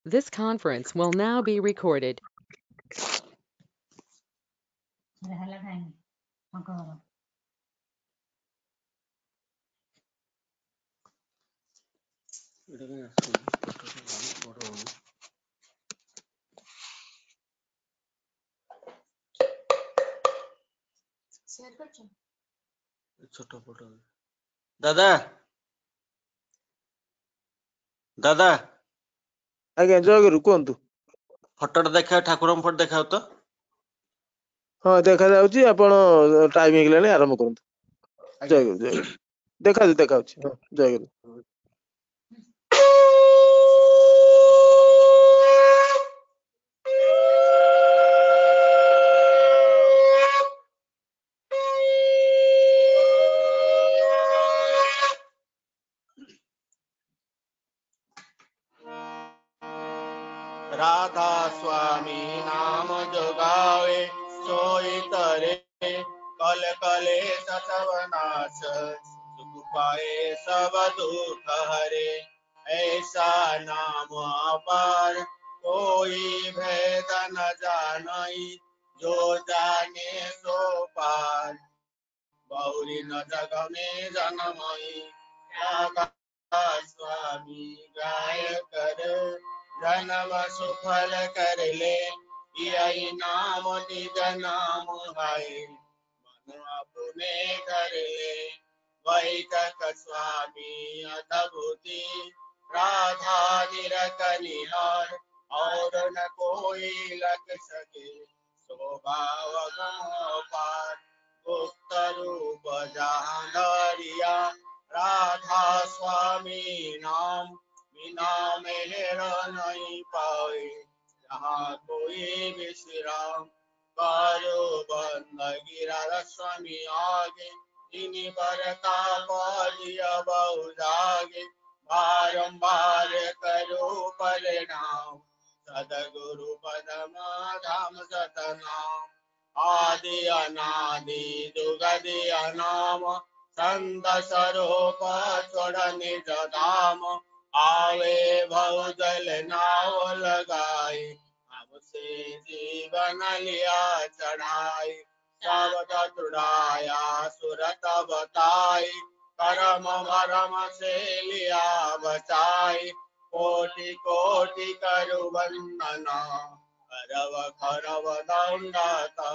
This conference will now be recorded. छोटा photo दादा दादा आज्ञा जयगुरु कहतु। फटोटा देखा ठाकुर फटो देखा तो हाँ देखा जाउची आपण टाइम हेगलानी आरंभ करंतु। जयगुरु जयगुरु देखा जाउची हाँ जयगुरु। राधा स्वामी नाम जोगावे सोई तरे कल कले सतवनाश सुख पाए सब दुख हरे ऐसा नाम अपार कोई भेद न जानई जो जाने सो पार गौरी न जग में जनमई राधा स्वामी गाय कर जन्म सुफल कर ले यही नाम निज नाम है मन अपने कर ले वैतक स्वामी अद्भुति राधा निरत निहार और न कोई लग सके स्वभाव पार गुप्त रूप जहाँ धरिया राधा स्वामी नाम बिना मेहर नहीं पाए जहाँ कोई विश्राम करो बंदगी राधा स्वामी आगे जिन्हीं पर तापिया बहु जागे बारंबार करो परिणाम सदगुरु पदमा धाम सतनाम आदि अनादि जुगदि अनाम संत स्वरूप छोड़ निज धाम आवे भव जल नाव लगाई हमसे जीवन लिया चढ़ाई सब छुड़ाया सुरत बताई करम भरम से लिया बचाई कोटि कोटि करु वंदना करव करव दंडता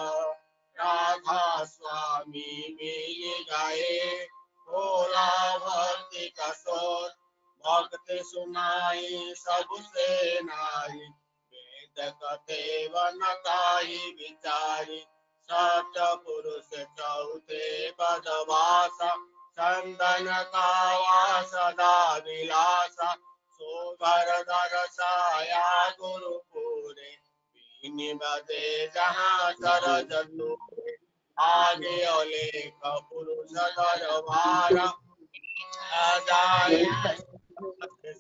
राधा स्वामी मिल गए भोला भक्ति कसोर भक्ति सुनाई सबसे नाई वेद कथे वन काई विचारी सत्य पुरुष चौथे पदवासा चंदन कावा सदा विलासा सोभर दरसाया गुरुपुरे निबदे जहाँ सरज आगे अलेख पुरुष दरबार अजाय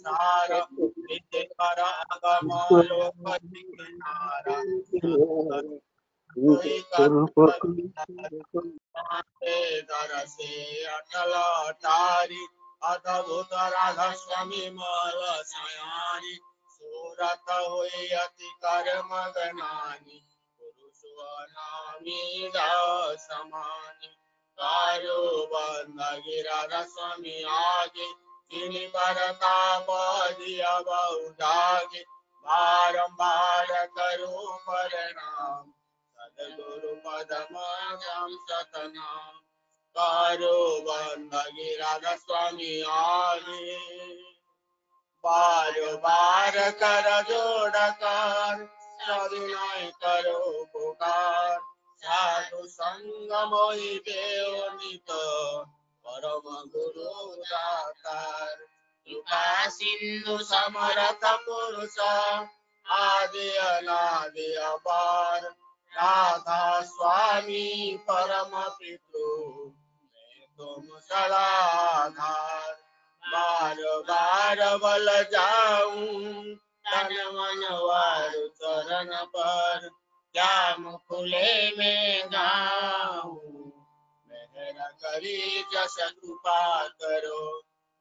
सार नित्य कर अगम लोक किनारा कोई दर से अटल अटारी अद्भुत राधा स्वामी मल सयानी सूरत हुई अति कर्म गनानी पुरुष नामी समानी कारो बंदगी राधा स्वामी आगे जिन पर तापिया बहु जागे बारंबार करो परिणाम सदगुरु पदम सतनाम कारो बंदगी राधा स्वामी आगे बार बार कर जोड़कर सविनय करो पुकार साधु संग मोहि देव नित परम गुरु दातार कृपा सिंधु समरथ पुरुष आदि अनादि अपार राधा स्वामी परम पितु मैं तुम सदा आधार बार बार बल जाऊं तन मन वारु चरण पर क्या मुकुले में गाऊं मेहर करी जस कृपा करो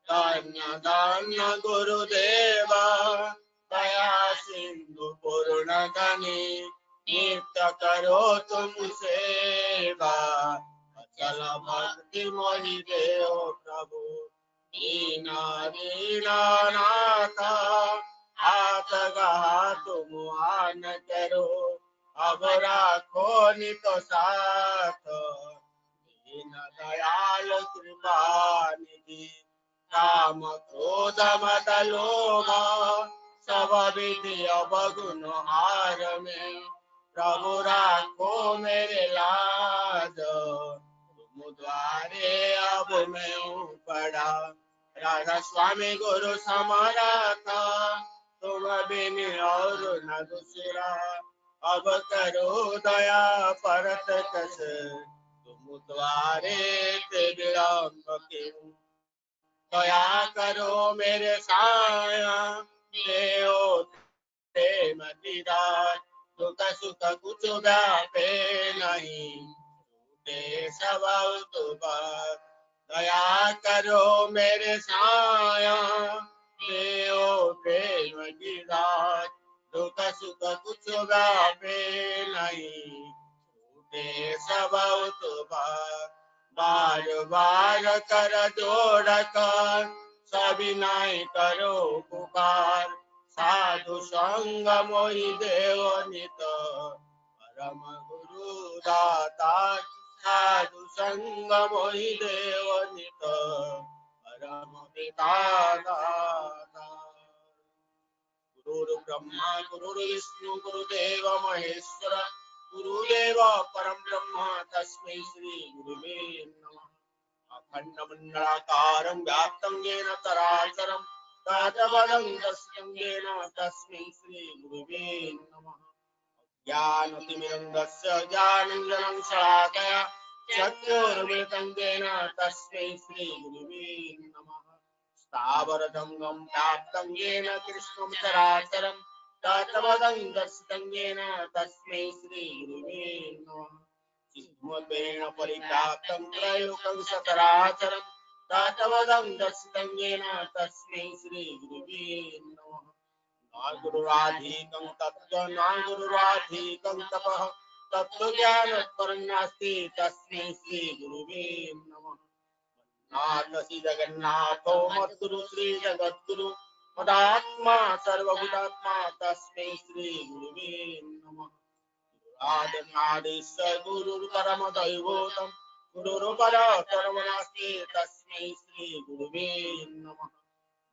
धन्य धन्य गुरुदेवा दया धनी नित्य करो तुम सेवा अचल भक्ति मोहि देव प्रभु दीना दीनानाथ हाथ गहा तुम आन करो अब राखो नित साथ दीन दयाल कृपा निधि काम क्रोध मद लोभ सब विधि अवगुण हार में प्रभु राखो मेरे लाज तुम द्वारे अब मैं हूँ पड़ा राधा स्वामी गुरु समरथ तुम बिन और न दूसरा अब करो दया परत कस तुम द्वारे ते विलंब क्यों दया करो मेरे साया देओ प्रेम दीदार दुख सुख कुछ व्यापे नहीं छूटे सब तुबार दया करो मेरे साया देओ प्रेम दीदार दुख सुख कुछ व्यापे नहीं छूटे सब तुबार बार बार कर जोड़ कर सभी नाई करो पुकार साधु संग मोहि देव नित परम गुरु दाता साधु संग मोहि देव नित परम पिता दाता गुरु ब्रह्मा गुरु विष्णु गुरुदेव महेश्वर गुरुदेव परम ब्रह्म तस्मै श्री गुरुवे नमः अखण्डमण्डलाकारं व्याप्तं येन चराचरं तत्पदं दर्शितं येन तस्मै श्री गुरुवे नमः ज्ञानतिमिरन्दस्य ज्ञानाञ्जनं शलाकया चक्षुर्मिलितं येन तस्मै श्री गुरुवे नमः स्थावरजङ्गं प्राप्तं येन कृष्णं चराचरं तत्पदं दर्शितं येन तस्मै श्री गुरुवे नमः चिद्मतेन परिप्राप्तं त्रैलोक्यं सचराचरं तत्पदं दर्शितं येन तस्मै श्री गुरुवे नमः न गुरुराधीकं तत्त्व न गुरुराधीकं तपः तत्त्वज्ञानपरं नास्ति तस्मै श्री गुरुवे नमः नाथ श्री जगन्नाथो मद्गुरु श्री जगद्गुरु मदात्मा सर्वभूतात्मा तस्मै श्री गुरुवे नमः आदिनादेश्वर गुरुर् परम दैवोतम गुरुर् परम नास्ति तस्मै श्री गुरुवे नमः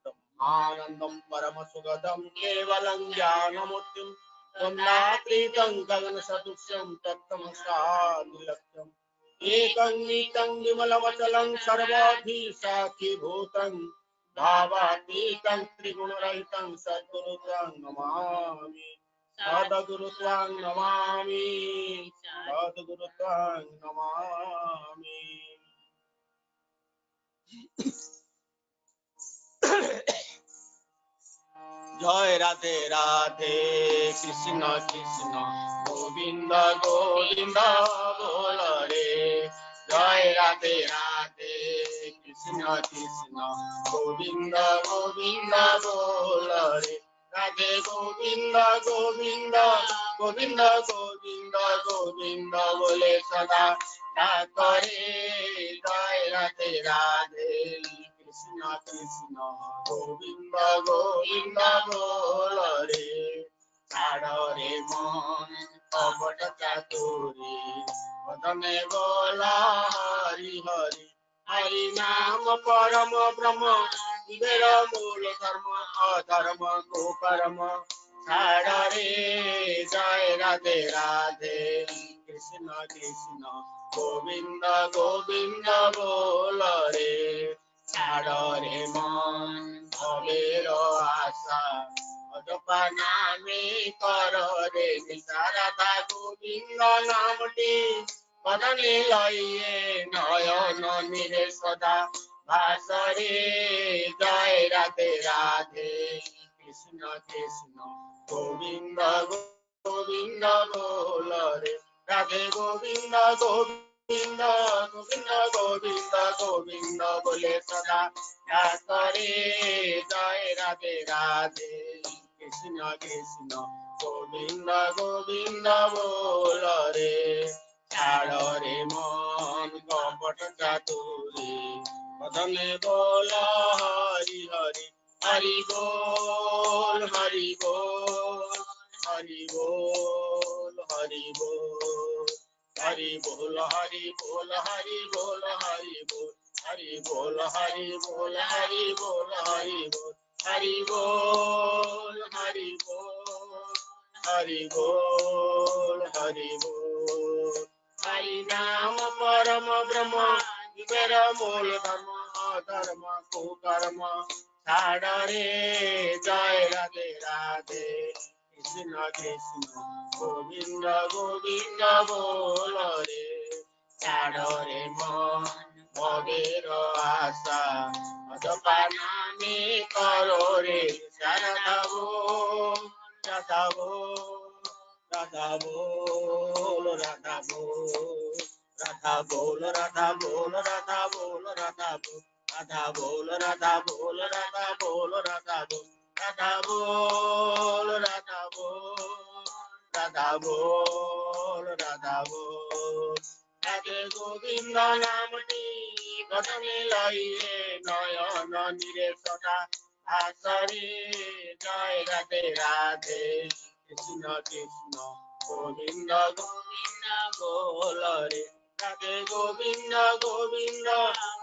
ब्रह्मानन्दं परम सुगतं केवलं ज्ञानमूर्तिं ब्रह्मातीतं गगनसदृशं तत्तमसादिलक्ष्यम् एकं नित्यं विमलवचलं सर्वाधिसाक्षिभूतं भावातीतं त्रिगुणरहितं सद्गुरुत्वं नमामि सद्गुरुत्वं नमामि सद्गुरुत्वं नमामि जय राधे राधे कृष्ण कृष्ण गोविंद गोविंद बोल रे जय राधे राधे कृष्ण कृष्ण गोविंद गोविंद बोल रे राधे गोविंद गोविंद गोविंद गोविंद गोविंद बोले सदा करे जय राधे राधे कृष्ण कृष्ण गोविंद गोविंद बोल रे छाड़ रे मन कपट चातुरी बदने बोला हरि हरि हरि नाम परम ब्रह्म विवेर मूल धर्म अधर्म को कर्म छाड़ रे जय राधे राधे कृष्ण कृष्ण गोविंद गोविंद बोल रे छाड़ रे मन भवेर आशा अजपा नामे कर रे निशारदा गोविंद नामटी बदने लइए नयन निरे सदा भासरे जय राधे राधे कृष्ण कृष्ण गोविंद गोविंद बोल रे राधे गोविंद गोविंद गोविंद गोविंद गोविंद बोले सदा करे जय राधे राधे कृष्ण कृष्ण गोविंद गोविंद बोल रे छाड़ रे मन कपट चातुरी बदने बोल हरि हरि हरि बोल हरि बोल हरि बोल हरि बोल हरि बोल हरि बोल हरि बोल हरि बोल हरि बोल हरि बोल हरि बोल हरि बोल हरि बोल हरि बोल हरि बोल हरि बोल हरि नाम परम ब्रह्म विवर मूल धर्म धर्म कुकर्म छाड़ रे जय राधे राधे कृष्ण कृष्ण गोविंद गोविंद बोल रे छाड़ रे मन भवेर आशा अजपा नामे करो रे राधा बोल राधा बोल राधा बोल राधा बोल राधा बोल राधा बोल राधा बोल राधा बोल राधा बोल राधा बोल राधा बोल राधा बोल राधा बोल राधा बोल राधा बोल राधा बोल राधे गोविंद नामटी बदने लइए नयन निरे सदा आसरे जय राधे राधे कृष्ण कृष्ण गोविंद गोविंद बोल रे राधे गोविंद गोविंद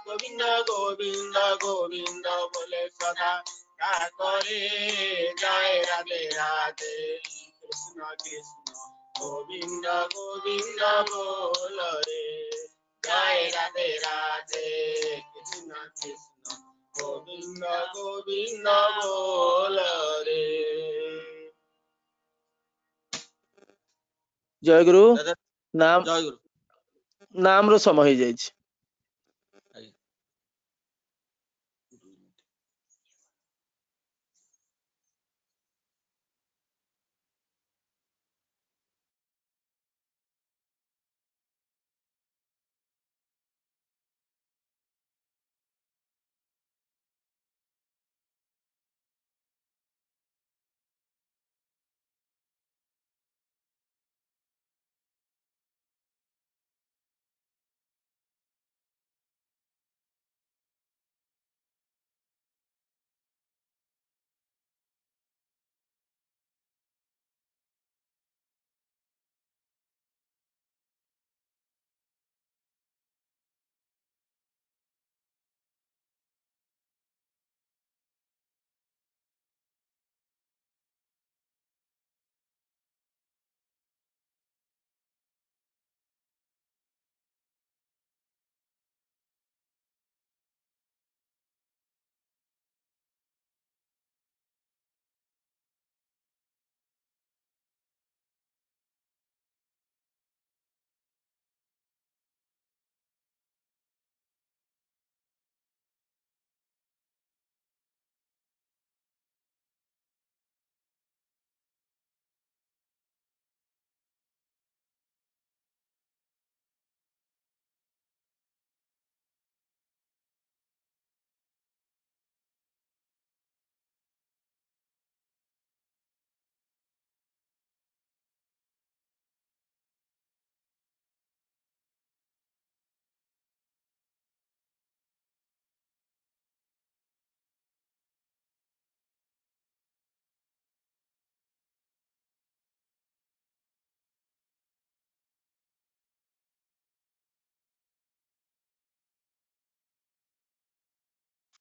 गोविंद गोविंद गोविंद बोले सदा करे जय राधे राधे कृष्ण कृष्ण गोविंद गोविंद बोल रे जय राधे राधे कृष्ण कृष्ण गोविंद गोविंद बोल रे ଜୟ ଗୁରୁ दादा ନାମ जय गुरु ନାମର ସମୟ ହେଇଯାଇଛି।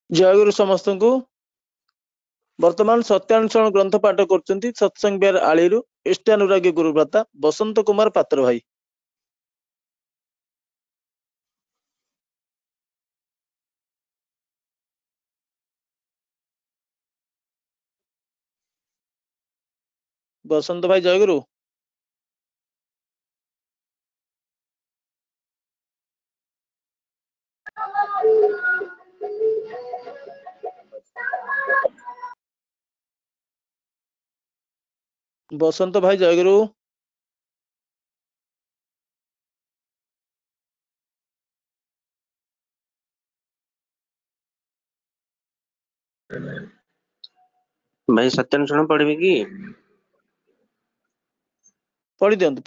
ଜୟ ଗୁରୁ ସମସ୍ତଙ୍କୁ। ବର୍ତ୍ତମାନ ସତ୍ୟାନ୍ୱେଷଣ ଗ୍ରନ୍ଥ ପାଠ କରୁଛନ୍ତି ସତ୍ସଙ୍ଗ ବିହାର ଆଳିରୁ ଇଷ୍ଟାନୁରାଗୀ ଗୁରୁଭ୍ରାତା ବସନ୍ତ କୁମାର ପାତ୍ର ଭାଇ। ବସନ୍ତ ଭାଇ ଜୟଗୁରୁ। ବସନ୍ତ ଭାଇ ଜୟଗୁରୁ। ଭାଇ ସତ୍ୟାନ୍ୱେଷଣ ପଢିବେ କି? पढ़ी दियंतु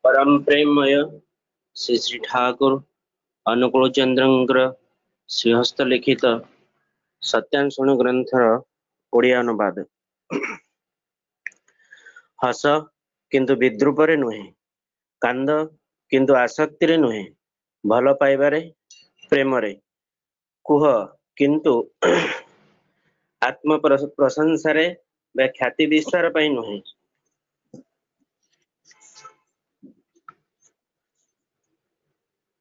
परम प्रेममय श्री श्री ठाकुर अनुकूल चंद्रଙ୍କର ଶ୍ରୀହସ୍ତ ଲିଖିତ ସତ୍ୟାନ୍ୱେଷଣ ଗ୍ରନ୍ଥର ଓଡ଼ିଆ ଅନୁବାଦ। ହସ କିନ୍ତୁ ବିଦ୍ରୂପରେ ନୁହେଁ, କାନ୍ଦ କିନ୍ତୁ ଆସକ୍ତିରେ ନୁହେଁ, ଭଲ ପାଇବାରେ ପ୍ରେମରେ, କୁହ କିନ୍ତୁ ଆତ୍ମ ପ୍ରଶଂସାରେ ବା ଖ୍ୟାତି ବିସ୍ତାର ପାଇଁ ନୁହେଁ।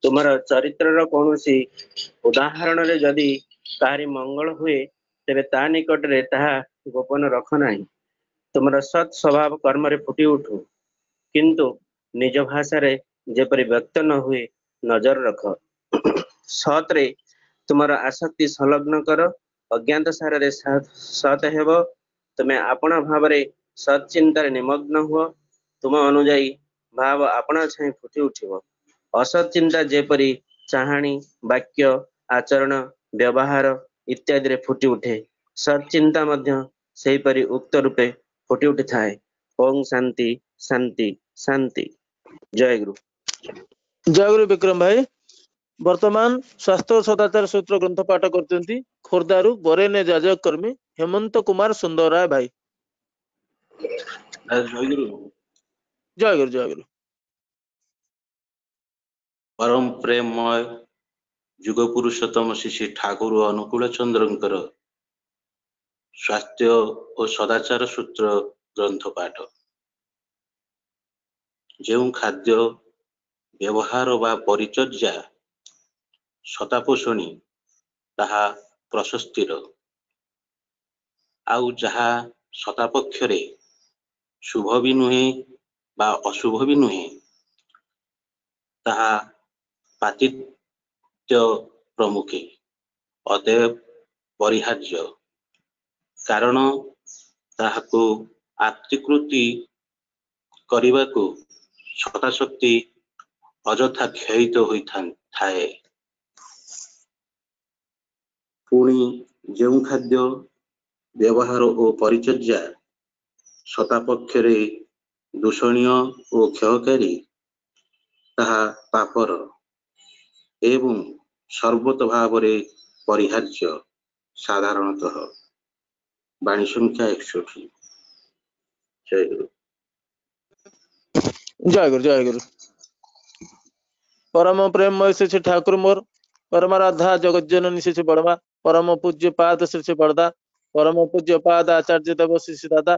ତୁମର ଚରିତ୍ରର କୌଣସି ଉଦାହରଣରେ ଯଦି କାହାରି ମଙ୍ଗଳ ହୁଏ ତେବେ ତା ନିକଟରେ ତାହା ଗୋପନ ରଖ ନାହିଁ। ତୁମର ସତ୍ ସ୍ୱଭାବ କର୍ମରେ ଫୁଟି ଉଠୁ, କିନ୍ତୁ ନିଜ ଭାଷାରେ ଯେପରି ବ୍ୟକ୍ତ ନ ହୁଏ ନଜର ରଖ। ସତ୍‌ରେ ତୁମର ଆସକ୍ତି ସଂଲଗ୍ନ କର, ଅଜ୍ଞାତ ସାରରେ ସତ୍ ହେବ। ତୁମେ ଆପଣା ଭାବରେ ସତ୍ ଚିନ୍ତାରେ ନିମଗ୍ନ ହୁଅ, ତୁମ ଅନୁଯାୟୀ ଭାବ ଆପଣା ଛାଏଁ ଫୁଟି ଉଠିବ। ଅସତ୍ ଚିନ୍ତା ଯେପରି ଚାହାଣୀ, ବାକ୍ୟ, ଆଚରଣ, ବ୍ୟବହାର ଇତ୍ୟାଦିରେ ଫୁଟି ଉଠେ, ସତ୍ ଚିନ୍ତା ମଧ୍ୟ ସେହିପରି ଉକ୍ତ ରୂପେ ଫୁଟି ଉଠିଥାଏ। ଓଂ ଶାନ୍ତି ଶାନ୍ତି ଶାନ୍ତି। ଜୟଗୁରୁ। ଜୟଗୁରୁ ବିକ୍ରମ ଭାଇ। ବର୍ତ୍ତମାନ ସ୍ୱାସ୍ଥ୍ୟ ଓ ସଦାଚାର ସୂତ୍ର ଗ୍ରନ୍ଥ ପାଠ କରୁଛନ୍ତି ଖୋର୍ଦ୍ଧାରୁ ବରେଣ୍ୟ ଯାଜକ କର୍ମୀ ହେମନ୍ତ କୁମାର ସୁନ୍ଦର ରାୟ ଭାଇ। ଜୟଗୁରୁ। ଜୟଗୁରୁ ଜୟଗୁରୁ। परम प्रेममय ଯୁଗ ପୁରୁଷୋତ୍ତମ ଶ୍ରୀ ଶ୍ରୀ ଠାକୁର ଅନୁକୂଳ ଚନ୍ଦ୍ରଙ୍କର ସ୍ୱାସ୍ଥ୍ୟ ଓ ସଦାଚାର ସୂତ୍ର ଗ୍ରନ୍ଥ ପାଠ। ଯେଉଁ ଖାଦ୍ୟ ବ୍ୟବହାର ବା ପରିଚର୍ଯ୍ୟା ସତାପୋଷଣୀ ତାହା ପ୍ରଶସ୍ତିର, ଆଉ ଯାହା ସତାପକ୍ଷରେ ଶୁଭ ବି ନୁହେଁ ବା ଅଶୁଭ ବି ନୁହେଁ ତାହା ପାତିତ୍ୟ ପ୍ରମୁଖେ ଅତଏବ ପରିହାର୍ଯ୍ୟ, କାରଣ ତାହାକୁ ଆତ୍ମୀକୃତି କରିବାକୁ ସତାଶକ୍ତି ଅଯଥା କ୍ଷୟିତ ହୋଇଥାଏ। ପୁଣି ଯେଉଁ ଖାଦ୍ୟ ବ୍ୟବହାର ଓ ପରିଚର୍ଯ୍ୟା ସତାପକ୍ଷରେ ଦୂଷଣୀୟ ଓ କ୍ଷୟକାରୀ ତାହା ପାପର ଏବଂ ସର୍ବତ ଭାବରେ ପରିହାର୍ଯ୍ୟ। ସାଧାରଣତଃ ବାଣୀ ସଂଖ୍ୟା 61। ଜୟଗୁରୁ। ଜୟଗୁରୁ ଜୟଗୁରୁ। परम प्रेममय श्री श्री ठाकुर मोर परमाराधा जगत जननी श्री श्री बड़वा परम पूज्य पाद श्री श्री बड़दा परम पूज्य पाद आचार्य देव श्री श्री दादा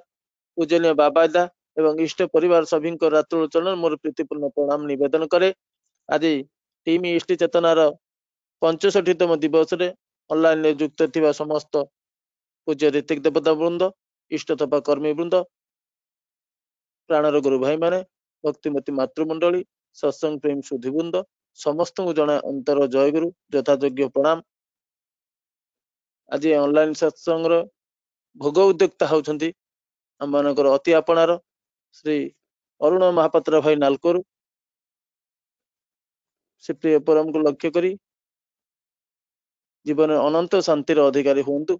पूजनीय बाबादा एवं इष्ट परिवार सभी रात्रुल चरण मोर प्रीतिपूर्ण प्रणाम निवेदन करे। आज टीम इष्ट चेतनार 65तम दिवस रे ऑनलाइन युक्त थिबा समस्त पूज्य ऋतिक देवता वृंद, इष्ट तथा कर्मी वृंद, प्राणर गुरु भाई माने, भक्तिमती मातृमंडली, सत्संग प्रेम सुधीवृंद समस्त को जना अंतर जयगुरु यथायोग्य प्रणाम। आज ऑनलाइन सत्संग भोग उद्योक्ता होउछंती आमनकर अति आपणार श्री अरुण महापात्र भाई नालकोर। से प्रिय परम को लक्ष्य करी जीवन अनंत शांतिर अधिकारी हुंतु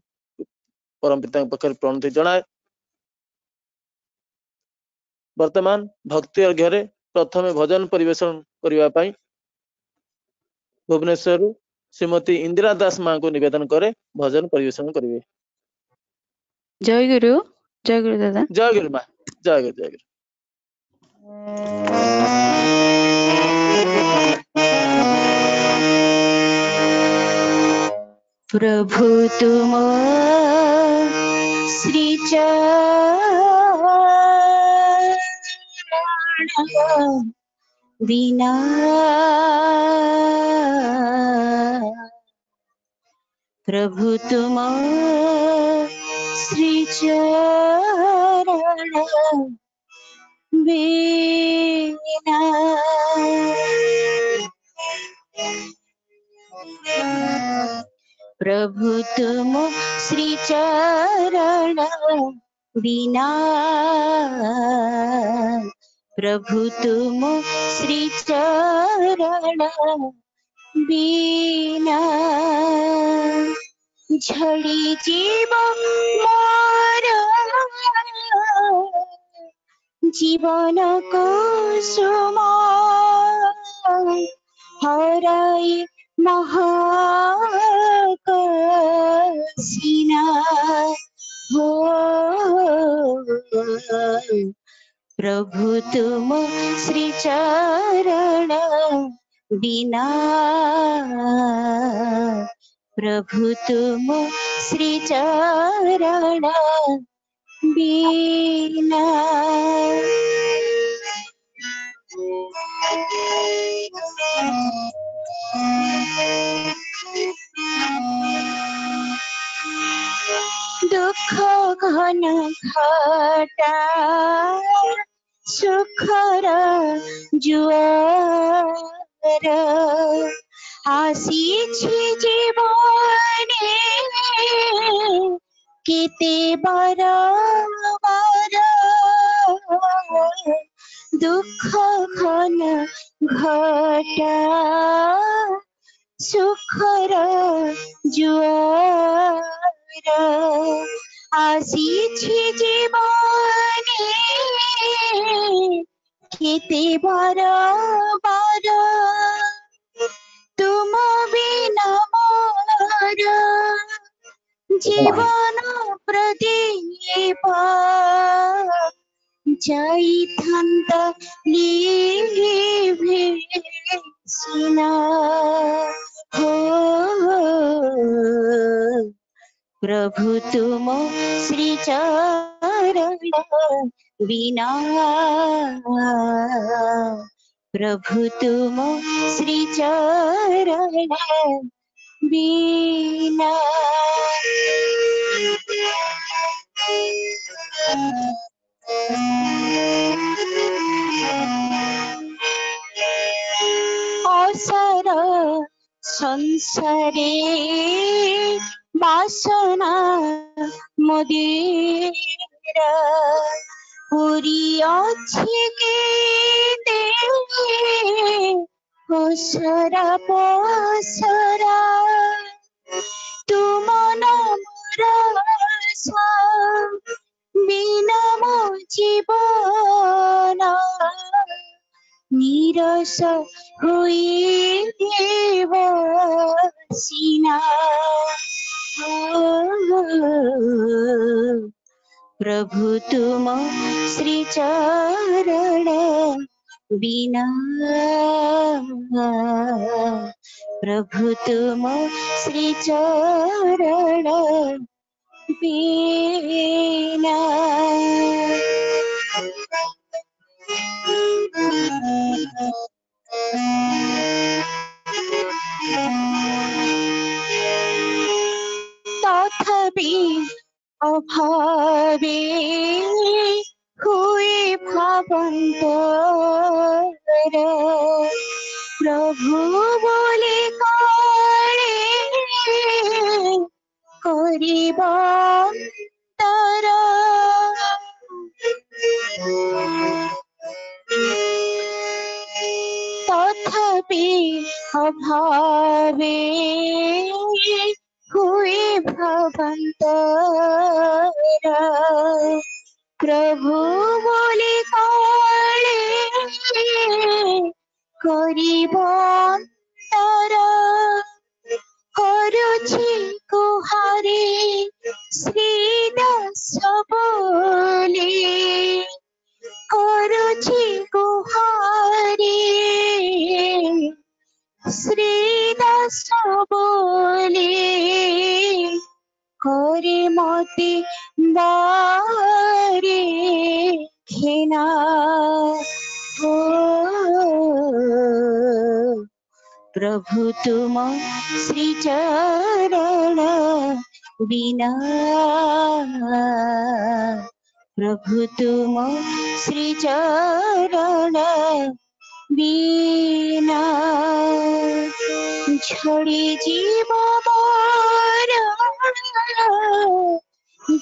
परम पिता पक्षर प्रणति जनाए। वर्तमान भक्ति अर्घ्य प्रथमे भजन परिवेशन करने पाई भुवनेश्वर श्रीमती इंदिरा दास मां को निवेदन करे भजन परिवेशन करिवे। जय गुरु दादा। जय गुरु मां। जय गुरु जय गुरु। प्रभु तुम श्री चरण बिना प्रभु तुम श्री चरण बिना। प्रभु तुम श्री चरण बिना, प्रभु तुम श्री चरण बिना, झड़ी जीव मोर जीवन कुसुम हराई महाकसिना हो। प्रभु तुम श्री चरण बिना, प्रभु तुम श्री चरण बिना। दुख घन घटा सुखर जुआर आसीछि जीवने केते बर बर। दुख घन घटा सुखर जुआर आसीछि जीवने केते बर बर। तुम बिना मोर जीवन प्रदीप जाइथान्ता लिभि सिना हो। प्रभु तुम श्री चरण बिना, प्रभु तुम श्री चरण बिना। असर संसारे बासना मोदीरा पुरी अछि केते ओसरा पसरा। तुम नामर आशा बिना मो जीवन नीरस होई बसिना हो। प्रभु तुम श्री चरण बिना, प्रभु तुम श्री चरण बिना। तथापि अभावे हुए भावंतर प्रभु बोले काले करिब तर। तथापि अभावे हुए भावंतर प्रभु बोले काले करिब तर। କରୁଛି କୁହାରେ ଶ୍ରୀଦାସ ବୋଲି, କରୁଛି କୁହାରେ ଶ୍ରୀଦାସ ବୋଲି, করে মতে বারে ঘেনা हो। प्रभु तुम श्री चरण बिना, प्रभु तुम श्री चरण बिना झड़ी जीव मोर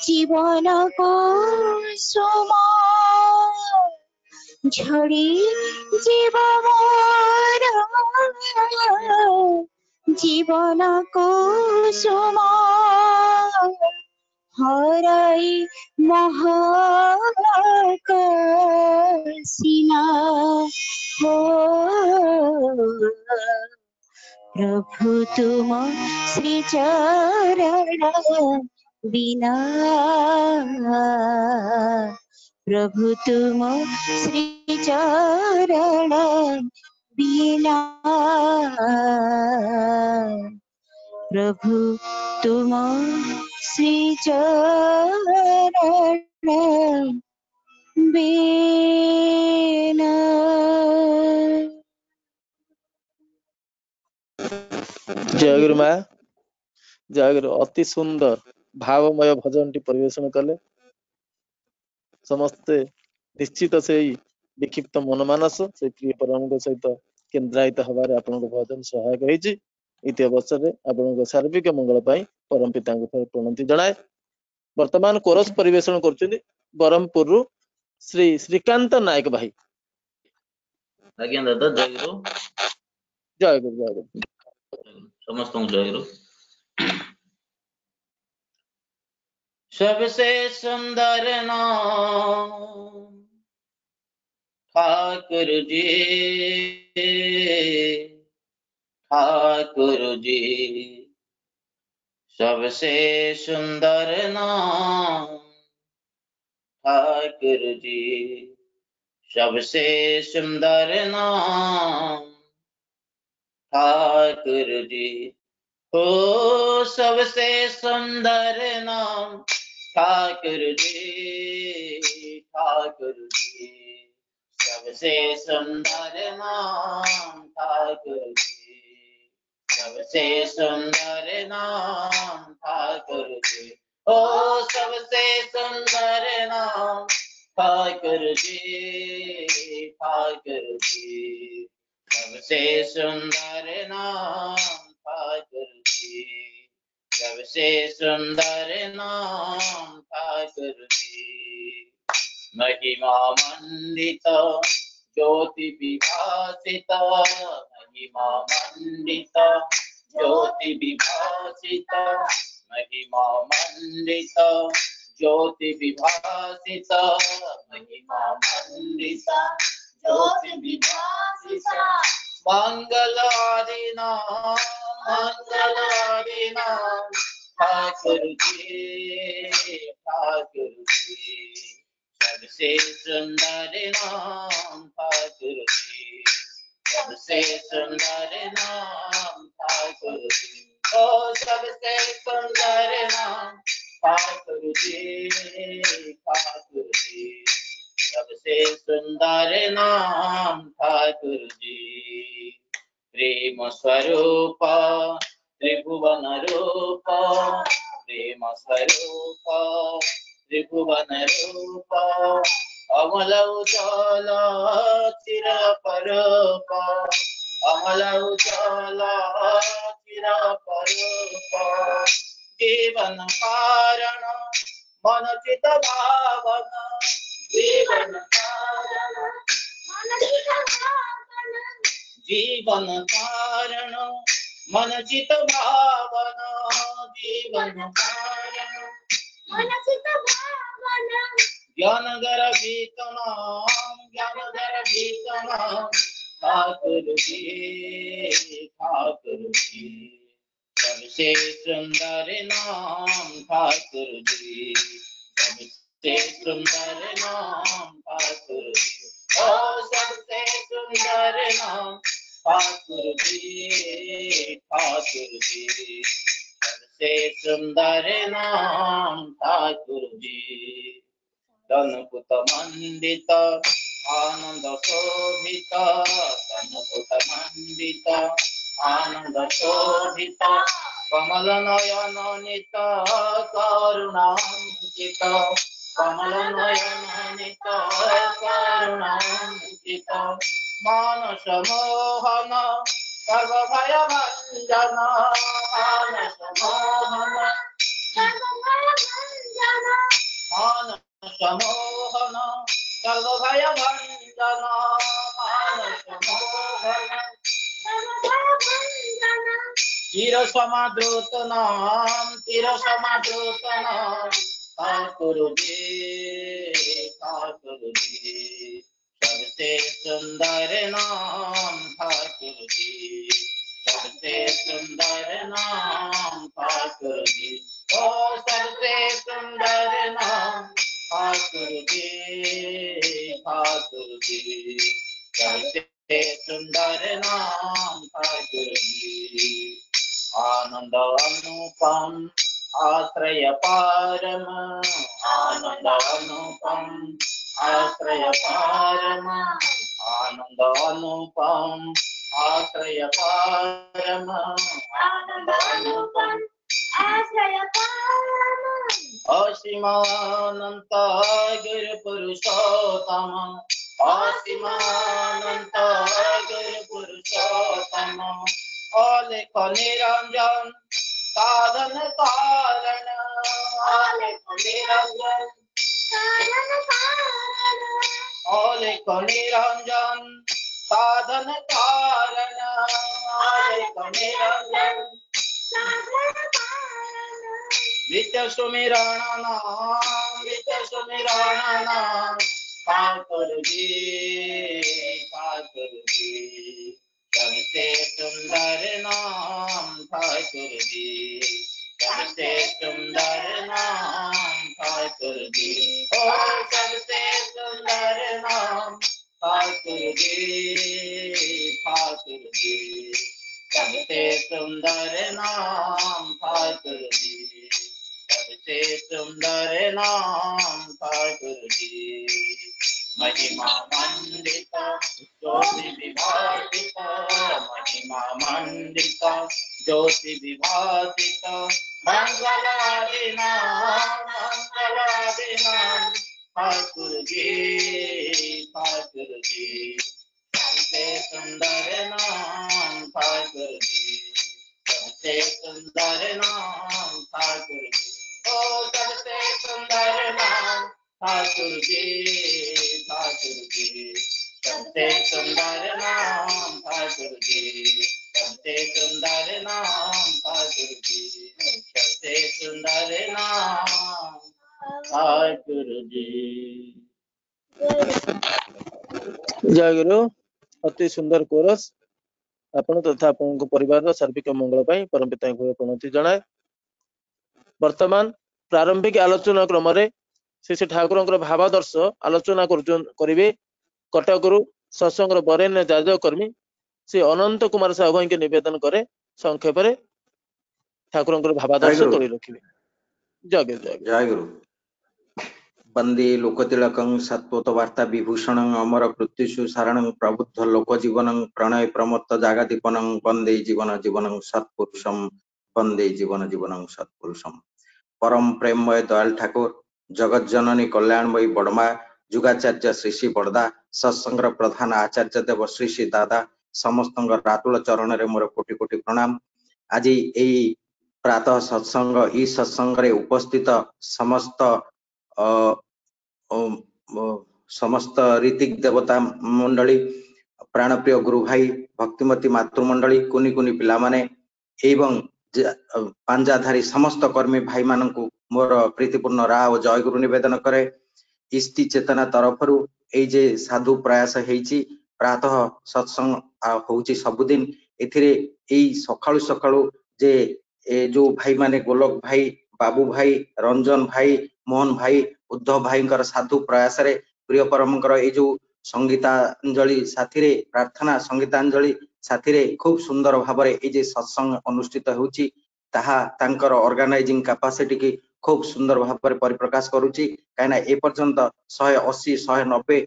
जीवन को सुमा झड़ी जीव मोर जीवन को सुमा हराई महाकसिना हो प्रभु तुम श्री चरण बिना प्रभु तुम श्री चरण बिना प्रभु तुम श्री चरण बिना जय गुरु माँ जय गुरु। अति सुंदर भावमय भजन टी परिवेशन कले समस्ते निश्चित से विक्षिप्त मनमानस से प्रिय परम सहित केन्द्रायित हबारे आपनको भजन सहायक होईछि। इति अवसर रे आपनको सार्विक मंगल पाई परम पिता को प्रणति जणाए। वर्तमान कोरस परिवेशन करछिन बरहमपुर रु श्री श्रीकांत नायक भाई। आज्ञा दादा जय गुरु। जय गुरु जय गुरु। समस्त जय गुरु। सबसे सुंदर नाम ठाकुर जी ठाकुर जी सबसे सुंदर नाम ठाकुर जी सबसे सुंदर नाम ठाकुर जी हो सबसे सुंदर नाम ठाकुर जी ठाकुर जी सबसे सुंदर नाम ठाकुर जी सबसे सुंदर नाम ठाकुर जी ओ सबसे सुंदर नाम ठाकुर जी ठाकुर जी सबसे सुंदर नाम ठाकुर जी सबसे सुंदर नाम ठाकुर जी महिमा मंडित ज्योति विभासित महिमा मंडित ज्योति विभासित महिमा मंडित ज्योति विभासित महिमा मंडित ज्योति विभासित मंगलादिना ठाकुर जी सबसे सुंदर नाम ठाकुर जी सबसे सुंदर नाम ठाकुर जी ओ सबसे सुंदर नाम ठाकुर जी सबसे सुंदर नाम ठाकुर जी प्रेम स्वरूप त्रिभुवन रूप प्रेम स्वरूप त्रिभुवन रूप अमल उजाल चिर परूप अमल उजाल चिर परूप जीवन कारण मन चित भावन जीवन कारण मन चित भावन जीवन कारण मन चित भावन जीवन कारण मन चित भावन ज्ञान गर्भित नाम ठाकुर जी सबसे सुंदर नाम ठाकुर जी सबसे सुंदर नाम ठाकुर जी ओ सबसे सुंदर नाम ठाकुर जी सबसे सुंदर नाम ठाकुर जी धनपुत मंडित आनंद शोभित धनपुत मंडित आनंद शोभित कमल नयन नित करुणांकित कमल नयन नित करुणान्वित मानस मोहन सर्व भय भंजन मानस मोहन मानस मोहन सर्व भय भंजन मानस मोहन चिर समादृतनाम ठाकुरुजी सबसे सुंदर नाम ठाकुरुजी सबसे सुंदर नाम ठाकुरुजी ओ सबसे सुंदर नाम ठाकुरुजी सबसे सुंदर नाम ठाकुरुजी आनंद अनुपम आश्रय पारम आनंद अनुपम आश्रय पारम आनंद अनुपम आश्रय पारम आनंद अनुपम आश्रय पारम असीमानंत गुरु पुरुषोत्तम असीमानंत गुरु पुरुषोत्तम अलेख निरंजन साधन कारण अलेख निरंजन साधन कारण अलेख निरंजन साधन कारण अलेख निरंजन साधन कारण नित्य सुमिरण नाम ठाकुरुजी सबसे सुंदर नाम ठाकुरुजी सबसे सुंदर नाम ठाकुरुजी ओ सबसे सुंदर नाम ठाकुरुजी सबसे सुंदर नाम ठाकुरुजी सबसे सुंदर नाम ठाकुरुजी महिमा मंडित ज्योति विभासित महिमा मंडित ज्योति विभासित मंगलादि नाम ठाकुरुजी सबसे सुंदर नाम ठाकुरुजी सबसे सुंदर नाम ठाकुरुजी ओ सबसे सुंदर नाम ठाकुरुजी सबसे सुंदर नाम ठाकुरुजी सबसे सुंदर नाम ठाकुरुजी सबसे सुंदर नाम ठाकुरुजी जय गुरु अति सुंदर कोरस आपण तथा आपन परिवार सार्विक मंगल पाई परम पिता को प्रणति जणाए वर्तमान प्रारंभिक आलोचना क्रम रे श्री ठाकुर भावादर्श आलोचना करिवे कटकरू सत्संग बरेण्य जाजकर्मी श्री अनंत कुमार साहु भाई के निवेदन करे संक्षेप रे ठाकुर भावादर्श तोड़ी रखिवे जय गुरु वंदे लोकतिलकं सत्वत वार्ता विभूषणं अमर कृत्युषु सारणं प्रबुद्ध लोक जीवनं प्रणय प्रमत्त जागतिपनं वंदे जीवन जीवनं सत्पुरुषं वंदे जीवन जीवनं सत्पुरुषं परम प्रेममय दयाल ठाकुर जगत जननी कल्याणमयी बड़मा जुगाचार्य श्री श्री बड़दा सत्संग प्रधान आचार्य देव श्री श्री दादा समस्त रातुल चरण रे मोर कोटि कोटि प्रणाम। आज यही प्रातः सत्संग ई सत्संग रे उपस्थित समस्त समस्त ऋतिक देवता मंडली प्राणप्रिय गुरु भाई भक्तिमती मातृमंडली कुनी कुनी पिला माने एवं पांजाधारी समस्त कर्मी भाई मानकु मोर प्रीतिपूर्ण राव जय गुरु निवेदन करे। इष्टि चेतना तरफरु ए जे साधु प्रयास हेची प्रातः सत्संग होची सबुदिन एथिरे एई सखाळु सखाळु जे ए जो भाई माने गोलक भाई बाबू भाई रंजन भाई मोहन भाई उद्धव भाई साधु प्रयास रे प्रिय परमकर ए जो संगीतांजलि साथी रे प्रार्थना संगीतांजलि साथी रे खूब सुंदर भाव ए जे सत्संग अनुष्ठित होची ताहा तांकर ऑर्गेनाइजिंग कैपेसिटी की खूब सुंदर भाव परिप्रकाश करूची कायना ए पर्यंत 180 190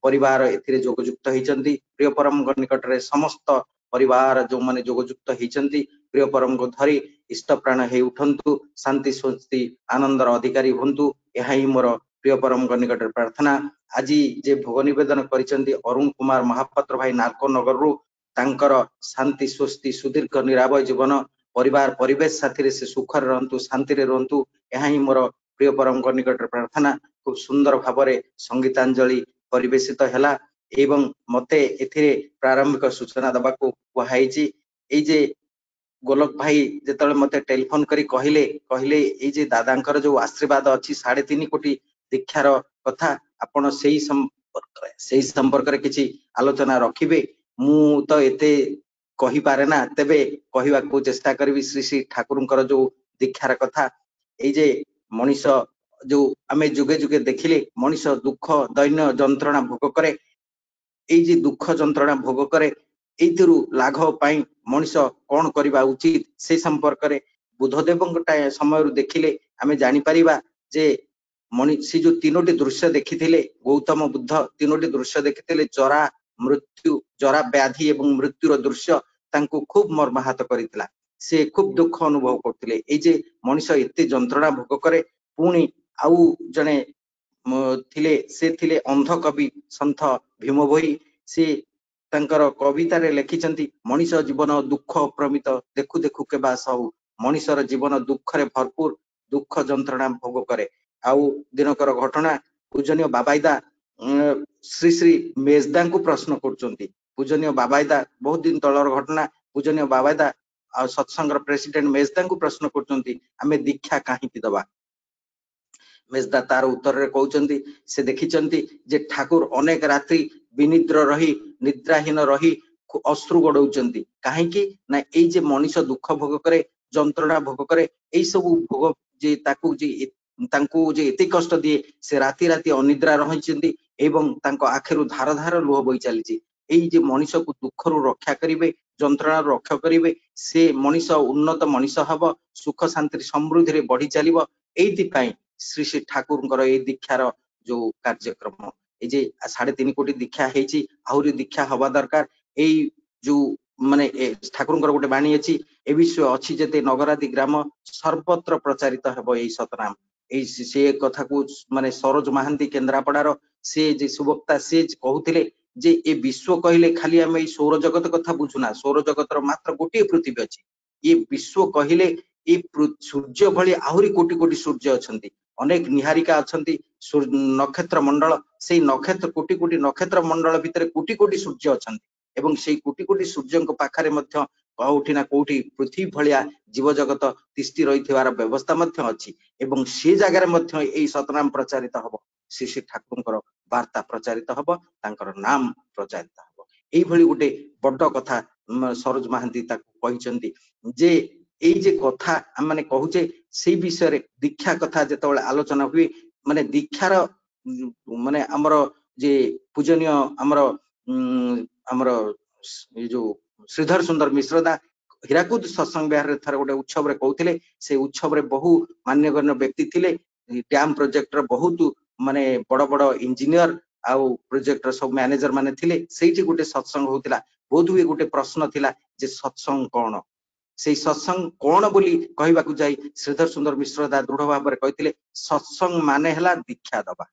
परिवार एथिरे जोगयुक्त होइचंती। प्रिय परम निकट रे समस्त परिवार जो माने जोगयुक्त होइचंती प्रिय परम को धरी इष्ट प्राण हे उठंतु शांति स्वस्ति आनंदर अधिकारी हुंतु यही मोर प्रिय परमଙ୍କ ନିକଟରେ ପ୍ରାର୍ଥନା ଆଜି ଯେ ଭୋଗ ନିବେଦନ କରିଛନ୍ତି ଅରୁଣ କୁମାର ମହାପାତ୍ର ଭାଇ ନାଲକୋ ନଗରରୁ ତାଙ୍କର ଶାନ୍ତି ସ୍ୱସ୍ତି ସୁଦୀର୍ଘ ନିରାବୟ ଜୀବନ ପରିବାର ପରିବେଶ ସାଥିରେ ସେ ସୁଖରେ ରହନ୍ତୁ ଶାନ୍ତିରେ ରହନ୍ତୁ ଏହା ହିଁ ମୋର ପ୍ରିୟ ପରମଙ୍କ ନିକଟରେ ପ୍ରାର୍ଥନା खूब सुंदर भाବରେ संगीतांजलि परिवेशित ହେଲା ଏବଂ ମତେ ଏଥିରେ ପ୍ରାରମ୍ଭିକ ସୂଚନା ଦେବାକୁ କୁହାଯାଇଛି ଏଇ ଯେ ଗୋଲକ ଭାଇ ଯେତେବେଳେ ମତେ ଟେଲିଫୋନ କରି କହିଲେ ଏଇ ଯେ ଦାଦାଙ୍କର ଯୋଉ ଆଶୀର୍ବାଦ ଅଛି 3.5 କୋଟି ଦୀକ୍ଷାର କଥା ଆପଣ ସେଇ ସମ୍ପର୍କରେ କିଛି ଆଲୋଚନା ରଖିବେ ମୁଁ ତ ଏତେ କହିପାରେ ନା ତେବେ କହିବାକୁ ଚେଷ୍ଟା କରିବି ଶ୍ରୀ ଶ୍ରୀ ଠାକୁରଙ୍କର ଯୋଉ ଦୀକ୍ଷାର କଥା ଏଇ ଯେ ମଣିଷ जो आमे जुगे जुगे देखिले मनीष दुख दैन्य जंत्रणा भोग करे एई जे दुख जंत्रणा भोग करे एइतिरु लाघव पाई मनीष कोन करिबा उचित से संपर्क रे बुद्धदेवंटा समय देखिले आमे जानि परिबा जे मनीष जो तीनोटी दृश्य देखिथिले गौतम बुद्ध तीनोटी दृश्य देखिथिले जरा मृत्यु जरा व्याधि एवं मृत्युर दृश्य तांको खूब मर्माहत करितला से खूब दुख अनुभव करथिले एई जे मनीष एते जंत्रणा भोग करे पुणी आउ जने थिले से थिले अंध कवि संत भीम भोई से तांकर कविता रे लिखिचंती मनीष जीवन दुख प्रमित देखु देखु केबा सब मनीषर जीवन दुख रे भरपूर दुख जंत्रणा भोग करे आउ दिनकर घटना पूजनीय बाबाईदा श्री श्री मेजदा को प्रश्न करचंती पूजनीय बाबाईदा बहुत दिन तलर घटना पूजनीय बाबाईदा आ सत्संग प्रेसिडेंट मेजदा को प्रश्न करचंती आमे दीक्षा काहे की दबा मेजदा तार उत्तर रे कहउचंती से देखिचंती जे ठाकुर अनेक रात्रि विनिद्र रही निद्राहीन रही अश्रु गडौचंती काहे की ना एई जे मनीष दुख भोग करे जंत्रणा भोग करे एई सब भोग जे तांकू जे एते कष्ट दिए से राति राति अनिद्रा रहिचंती एवं तांको आखिरु धार धार लुह बोई चलीची एई जे मनीष को दुखरु रक्षा करिवे जंत्रणा रक्षा करिवे से मनीष उन्नत मनीष हब सुख शांति समृद्धि रे बढ़ी चलिबो एइति पई श्री श्री ठाकुर ए दीक्षार जो कार्यक्रम ये 3.5 कोटी दीक्षा हेची आहुरी दीक्षा हवा दरकार एई जो माने ठाकुर गोटे बाणी अछि ए विषय अछि जेते नगरादी ग्राम सर्वत्र प्रचारित हेबो एई सतनाम एई से कथा को माने सरोज महांती केन्द्रापड़ार से जे सुवक्ता से कहउथिले जे ए विश्व कहिले खाली हम एई सौर जगत कथा बुझुना सौर जगतर मात्र गोटे पृथ्वी अछि ये विश्व कहिले ए सूर्य भली आहुरी कोटी कोटी सूर्य अछंती अनेक निहारिका अछंती नक्षत्र मंडल से नक्षत्र कोटी कोटी नक्षत्र मंडल भितर कोटी कोटी सूर्य अछंती एवं से कोटी कोटी सूर्यंक पाखरे मध्य कोठी ना कोठी पृथ्वी भलिया जीव जगत तिष्ठि रहिथिवार व्यवस्था मध्य अछि एवं से जगार मध्य एई सतनाम प्रचारित हबो श्री श्री ठाकुरଙ୍କର वार्ता प्रचारित हबो तांकर नाम प्रचारित हबो एई भली गुटे बड्ड कथा सरोज महांती ताकू कहिसंती जे एई जे कथा हम माने कहूचे से विषय रे दीक्षा कथा जेतबेले आलोचना हुई माने दीक्षार माने हमर जे पूजनीय हमर ये जो श्रीधर सुंदर मिश्रदा हीराकुद सत्संग विहार रे थर गोटे उत्सव रे कहउथिले से उत्सव रे बहु मान्यगण्य व्यक्ति थिले डैम प्रोजेक्ट रे बहुत माने बड़ बड़ इंजीनियर आउ प्रोजेक्ट रे सब मैनेजर माने थिले सेठी गोटे सत्संग होतिला बहुत हुए गोटे प्रश्न थिला जे सत्संग कोन से सत्संग कोन बोली कहबाकू जाई श्रीधर सुंदर मिश्रदा दृढ़ भाव रे कहिथिले सत्संग माने हला दीक्षा दबा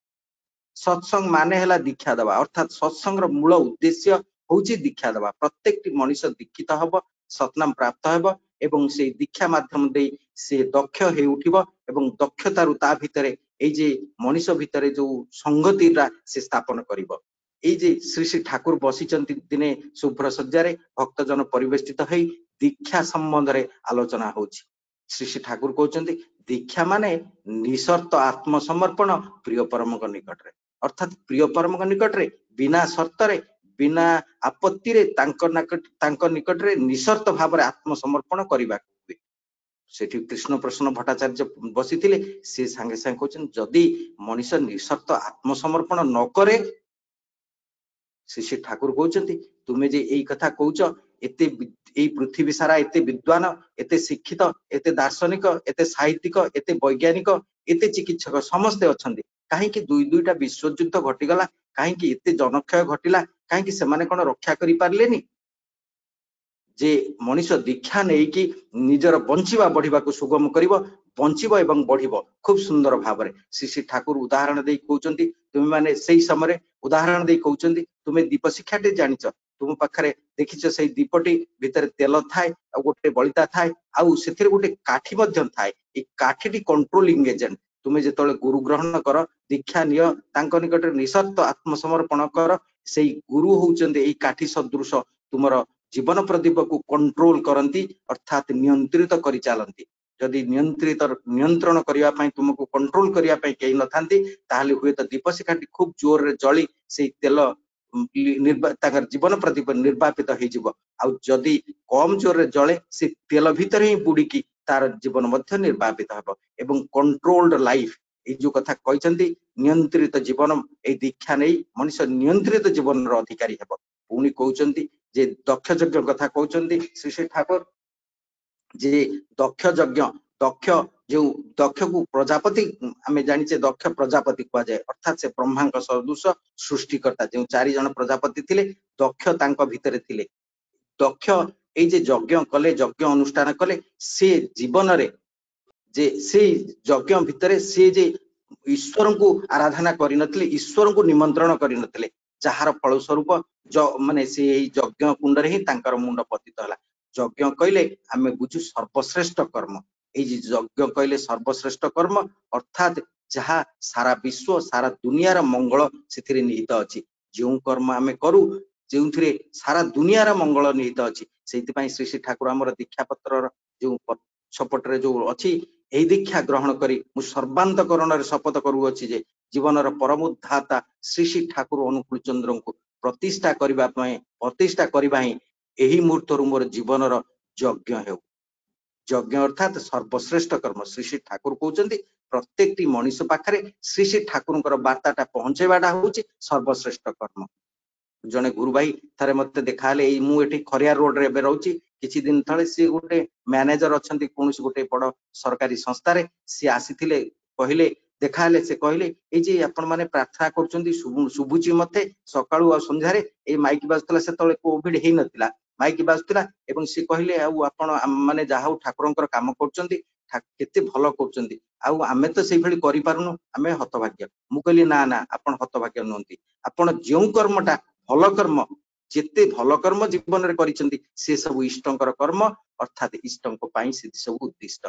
सत्संग माने हला दीक्षा दबा अर्थात सत्संग रो मूल उद्देश्य होची दीक्षा दबा प्रत्येक मनुष्य दीक्षित हबो सतनाम प्राप्त हेबो एवं से दीक्षा माध्यम दे से दक्ष हे उठिबो एवं दक्षतारु ता भितरे एई जे मनुष्य भितरे जो संगतिरा से स्थापन करिबो एई जे श्री श्री ठाकुर बसिचंती दिने शुभ्र सज्जारे भक्तजन परिवेष्टित हेई दीक्षा संबंध रे आलोचना होची श्री श्री ठाकुर कहउचंती दीक्षा माने निशर्त आत्मसमर्पण प्रिय परमक निकट रे अर्थात प्रिय परमक निकट रे बिना शर्त रे बिना आपत्ति रे तांक निकट रे निशर्त भाव रे आत्मसमर्पण करिबा हुए सेठी कृष्ण प्रश्न भट्टाचार्य बसिथिले से संगे संगे कहउचन जदी मनुष्य निशर्त आत्मसमर्पण न करे श्री श्री ठाकुर कहउचंती तुमे जे एई कथा कहउच एते एई पृथ्वी सारा एते विद्वान एते शिक्षित एते दार्शनिक एते साहित्यिक एते वैज्ञानिक एते चिकित्सक समस्त अछंती काहे कि दुई दुईटा विश्व युद्ध घटी गला काहे कि एते जनक्षय घटिला काहे कि से माने कोन रक्षा करि पारलेनी जे मनीष दीक्षा नहीं कि निजर बंचिबा बढ़िबा को सुगम करिवो बंचिबो एवं बढ़िबो खूब सुंदर भाव श्री श्री ठाकुर उदाहरण दे कहउचंती तुम माने सेही समय उदाहरण दे कहउचंती तुमे दीप शिक्षाटे जानिच तुम पाखरे देखिछ से दीपटी भितर तेल थाए आ गोटे बलिता थाए आउ सेथिरे गोटे काठी मध्य थाए ए काठीटी कंट्रोलिंग एजेंट तुमे जेतले गुरु ग्रहण कर दीक्षा निय तांको निकट निसर्त आत्मसमर्पण कर सेही गुरु होउचंती ए काठी सदृश तुमर जीवन प्रदीप को कंट्रोल करती अर्थात नियंत्रित करि चालंती जदि नियंत्रण करिया पई तुमको कंट्रोल करिया पई केही नथांती ताहाले हुए त दीप शिखाटी खूब जोर रे जळी सेही तेल ताकर जीवन प्रदीप निर्वापित हो जिवो आ जदि कम जोर रे जळे से तेल भितर ही बुडीकी तार जीवन मध्य निर्वापित हबो एवं कंट्रोल्ड लाइफ ए जो कथा कहचंती नियंत्रित जीवन ए दीक्षा नै मनुष्य नियंत्रित जीवन रो अधिकारी हेबो पुनी कहउचंती जे दक्ष यज्ञ कथा कहउचंती श्री श्री ठाकुर जे दक्ष यज्ञ दक्ष जो दक्ष को प्रजापति आमे जानिचे दक्ष प्रजापति कहा जाए अर्थात से ब्रह्मा का सदृश सृष्टिकर्ता जो 4 जन प्रजापति थिले दक्ष तांको भितरे थिले दक्ष ए जे यज्ञ कले यज्ञ अनुष्ठान कले से जीवन रे जे से यज्ञ भितरे से जे ईश्वर को आराधना करि नथिले ईश्वर को निमंत्रण करि नथिले जहार फल स्वरूप जो माने से यज्ञ कुंड रे ही तांकर मुंड पतित हला यज्ञ कहले आमे बुझु सर्वश्रेष्ठ कर्म ए यज्ञ कहले सर्वश्रेष्ठ कर्म अर्थात जहा सारा विश्व सारा दुनियार मंगल सेथिरे निहित अछि जो कर्म आमे करू जेउथिरे सारा दुनियार मंगल निहित अछि सेति पई श्री श्री ठाकुर हमर दीक्षा पत्र जो सपटरे जो अछि एही दीक्षा ग्रहण करी मु सर्वांतकरण रे शपथ करू अछि जे जीवनर परम उद्धाता श्री श्री ठाकुर अनुकूल चंद्र को प्रतिष्ठा करिबा ही एही मुहूर्त मोर जीवनर यज्ञ हेउ यज्ञ अर्थात सर्वश्रेष्ठ कर्म श्री श्री ठाकुर कहउचंती प्रत्येकटी मनुष्य पाखरे श्री श्री ठाकुरकर वार्ताटा पहुंचेबाटा होउची सर्वश्रेष्ठ कर्म जने गुरु भाई थारे मते देखाले मु एठी खरिया रोड रे एबे रहउची किछि दिन थळे सी गोटे मैनेजर अछंती कोनसी गोटे बड़ सरकारी संस्था रे सी आसीथिले कहिले देखाले से कहले ए जे आपण माने प्रार्थना करचंती सुबुची मते सकाळू आ संध्या रे ए माइक बाजतला से तळे कोविड हेइ नथिला माइक बाजतला एवं सी कहले आ आपण माने जाहाउ ठाकुरंकर काम करचंती केते भलो करचंती आ आमे तो सेइ भली करि पारुनु आमे हतभाग्य मु कहली ना ना आपण हतभाग्य नोंती आपण जेउ कर्मटा भलो कर्म जेते भलो कर्म जीवन रे करिसंती से सब इष्टंकर कर्म अर्थात इष्टंक पाई से सब उद्दिष्ट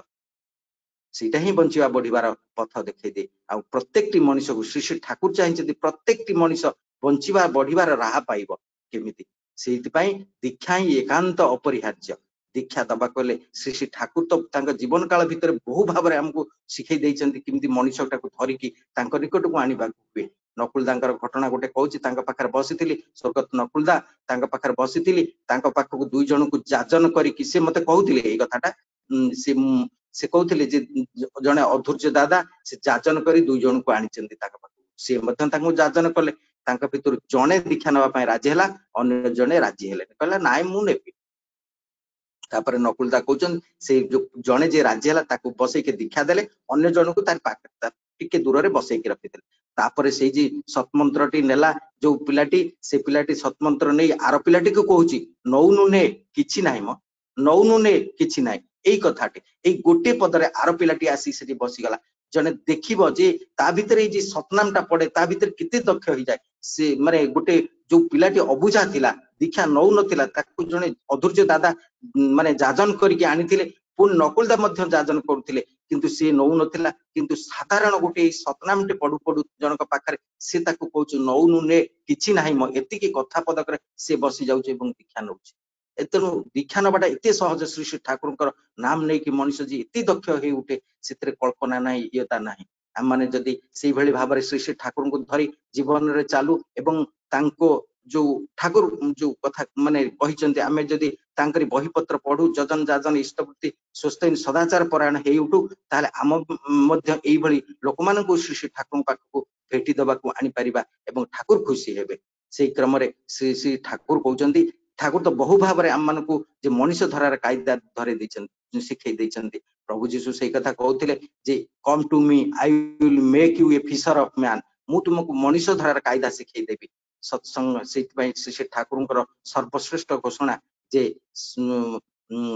सीटा ही बंचिबा बढ़िबार पथ देखै दे आ प्रत्येकटी मनुष्य को श्री श्री ठाकुर चाहिंचंती प्रत्येकटी मनुष्य बंचिबा बढ़िबार राह पाइबो केमिति सेति पई दीक्षा ही एकांत अपरिहार्य दीक्षा दबा कले श्री श्री ठाकुर तो तांका जीवन काल भितर बहु भाबरे हमको सिखै दैचंती किमिति मनुष्यटा को धरिकी तांका निकट को आनिबा हुए नकुलदांकर घटना गोटे कहूची तांका पाखर बसिथिली स्वर्गत नकुलदा तांका पाखर बसिथिली तांका पाखको दुई जन को जाजन करिकी से मते कहउथिले एई कथाटा से कहउथिले जे जने अधूर्य दादा से जाजन करी दुई जन को आनिचंती तांका पाखको से मते तांको जाजन कले तांका भितर जने दीक्षा नबा पय राजी हला अन्य जने राजी हेले कहला नाय मु नेबी तापर नकुलदा कहउचन से जो जने जे राजी हला ताको बसै के दीक्षा देले अन्य जन को तार पाख टिके दूर रे बसै के रखिथिले तापर से जी सतमंत्रटी नेला जो पिलाटी से पिलाटी सतमंत्र नै आर पिलाटी को कहूची नौनु ने किछि नाही म नौनु ने किछि नाही एई कथाटी एई गोटे पदरे आर पिलाटी आसी सेठी बसी गला जने देखिबो जे ता भितर जे सतनामटा पड़े ता भितर किते दक्ष होई जाय से माने गोटे जो पिलाटी अबुझा थिला दीक्षा नौ नथिला ताकू जने अधूर्य दादा माने जाजन करके आनिथिले पुन नकुलदा मध्य जाजन करथिले किंतु से नौ नथिला किंतु साधारण गोटे सतनामटे पडु पडु जनक पाखरे से ताकू कहउछ नौनु ने किछि नाही म एतिकी कथा पदकरे से बसी जाउछ एवं दीक्षा नउछ एतनु दीक्षा नबाटा एते सहज श्री श्री ठाकुरकर नाम नै कि मनुष्य जी एति दक्ष हे उठे सेतरे कल्पना नाही इयता नाही हम माने जदी सेई भली भाबरे श्री श्री ठाकुर को धरी जीवन रे चालू एवं तांको जो ठाकुर जो कथा माने कहिचंती आमे जदी तांकरी बही पत्र पढू जजन जाजन इष्टवृत्ति स्वस्थ सदाचार परायण हे उठू ताले आम मध्य एई भली लोकमान को श्री श्री ठाकुर पाख को भेटी दबा को आनी परिबा एवं ठाकुर खुशी हेबे सेई क्रम रे श्री श्री ठाकुर कहउचंती ठाकुर तो बहु भाबरे आम मान को जे मनुष्य धरार कायदा धरे दैचंती सिखै दैचंती प्रभु जीसु सेई कथा कहउथिले जे come to me I will make you a fisher of man मु तुमको मनुष्य धरार कायदा सिखै देबी सत्संग सेति पई श्री ठाकुरंकर सर्वश्रेष्ठ घोषणा जे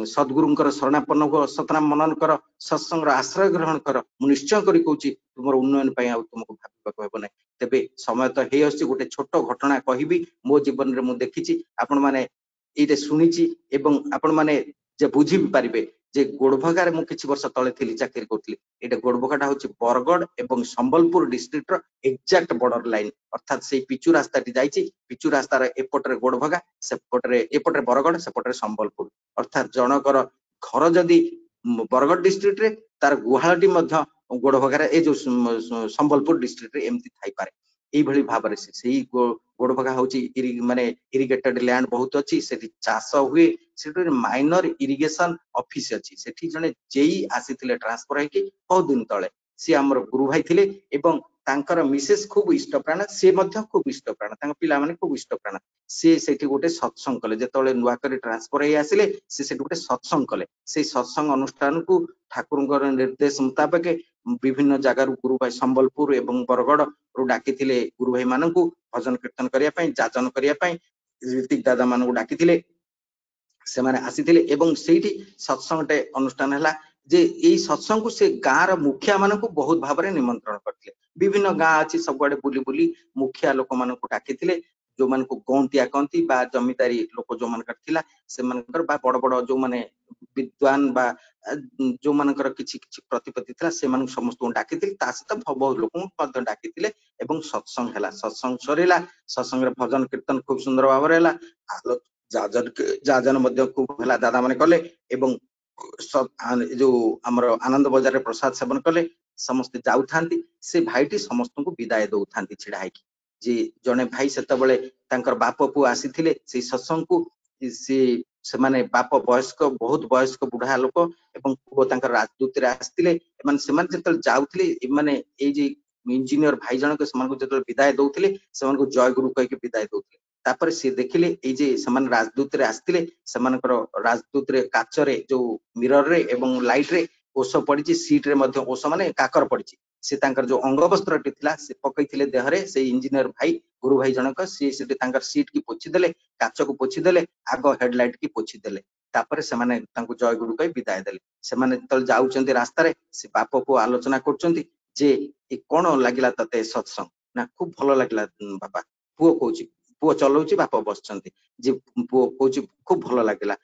सद्गुरुंकर शरणापन्न हो सतनाम मनन कर सत्संग आश्रय ग्रहण कर मु निश्चय करी कहूची तुमर उन्नयन पई आ तुमको भाबिबाको हेबो नै तेबे समय तो हे आसी गोटे छोट घटना कहबी मो जीवन रे मु देखिची आपण माने एटे सुनिची एवं आपण माने जे बुझी भी पारिबे जे गोड़भगार मु किछि वर्ष तळे थिली चाकरी करथली एटा गोड़भगाटा होची बरगड़ एवं संबलपुर डिस्ट्रिक्ट रो एक्जेक्ट बॉर्डर लाइन अर्थात से पिचु रास्ता टी जाईची पिचु रास्ता रे एपटरे गोड़भगा सेपटरे एपटरे बरगड़ सेपटरे संबलपुर अर्थात जनकर घर जदी बरगड़ डिस्ट्रिक्ट रे तार गुहालटी मध्य गोड़भगार ए जो संबलपुर डिस्ट्रिक्ट रे एमती थाई पारे एई भली भाबरे सेही गोड़भगा होची माने इरिगेटेड लैंड बहुत अछि सेठी चाष हुए सेठी माइनर इरिगेशन ऑफिस अछि सेठी जने जेई आसीथिले ट्रांसफर हेकी बहुत दिन तळे सी हमर गुरु भाई थिले एवं तांकर मिसेस खूब इष्टप्राण से मध्य खूब इष्टप्राण तांक पिला माने खूब इष्टप्राण से सेठी गोटे सत्संग कले जेतळे नुवा करी ट्रांसफर हे आसिले से सेठी गोटे सत्संग कले से सत्संग अनुष्ठान को ठाकुरंकर निर्देश मुताबिक विभिन्न जगार गुरु भाई संबलपुर एवं बरगड़ रु डाकिथिले गुरु भाई माननकु भजन कीर्तन करिया पई जाजन करिया पई ऋतिक दादा माननकु डाकिथिले से माने आसीथिले एवं सेठी सत्संगटे अनुष्ठान हला जे एई सत्संग को से गाँर मुखिया माननकु बहुत भाबरे निमंत्रण करथिले विभिन्न गाँ अछि सबगडे बुली बुली मुखिया लोक माननकु डाकिथिले जो मानकु गौंतिया कंती बा जमीदारी लोक जो मानकर थिला से मानकर बा बड़ बड़ जो माने विद्वान बा जो मानकर किछि किछि प्रतिपत्ति थिला से मान समस्त डाकिथिले ता सहित बहुत लोक मध्य डाकिथिले एवं सत्संग हला सत्संग सरिला सत्संग रे भजन कीर्तन खूब सुंदर भाबरे हला जाजन मध्य खूब हला दादा माने कले एवं सब जो हमर आनंद बाजार रे प्रसाद सेवन कले समस्त जाउ थांती से भाईटी समस्त को विदाय दउ थांती छिडा है जे जने भाई सेत बळे तांकर बाप पु आसीथिले से सत्संग को से माने बाप वयस्क बहुत वयस्क बुढ़ा लोक एवं पुओ तांकर राजदूत रे आस्थिले एमान सेमान जेतल जाउथिले माने ए जे इंजीनियर भाई जन के समान को जेतल विदाय दउथिले समान को जय गुरु कह के विदाय दउथिले तापर से देखिले ए जे समान राजदूत रे आस्थिले समानकर राजदूत रे काचरे जो मिरर रे एवं लाइट रे ओस पड़ी सीट रे मध्य ओस माने काकर पड़ी से तांकर जो अंग वस्त्र थिला से पकईथिले देहरे से इंजीनियर भाई गुरु भाई जनक से तांकर सीट की पोछि देले काच को पोछि देले आगो हेडलाइट की पोछि देले तापर से माने तांको जय गुरु कहि विदाय देले से माने तल जाउचंती रास्ता रे से बाप को आलोचना करचंती जे ए कोन लागिला तते सत्संग ना खूब भलो लागिला बापा पुओ कहूची पुओ चलौची बाप बसचंती जे पुओ कहूची खूब भलो लागिला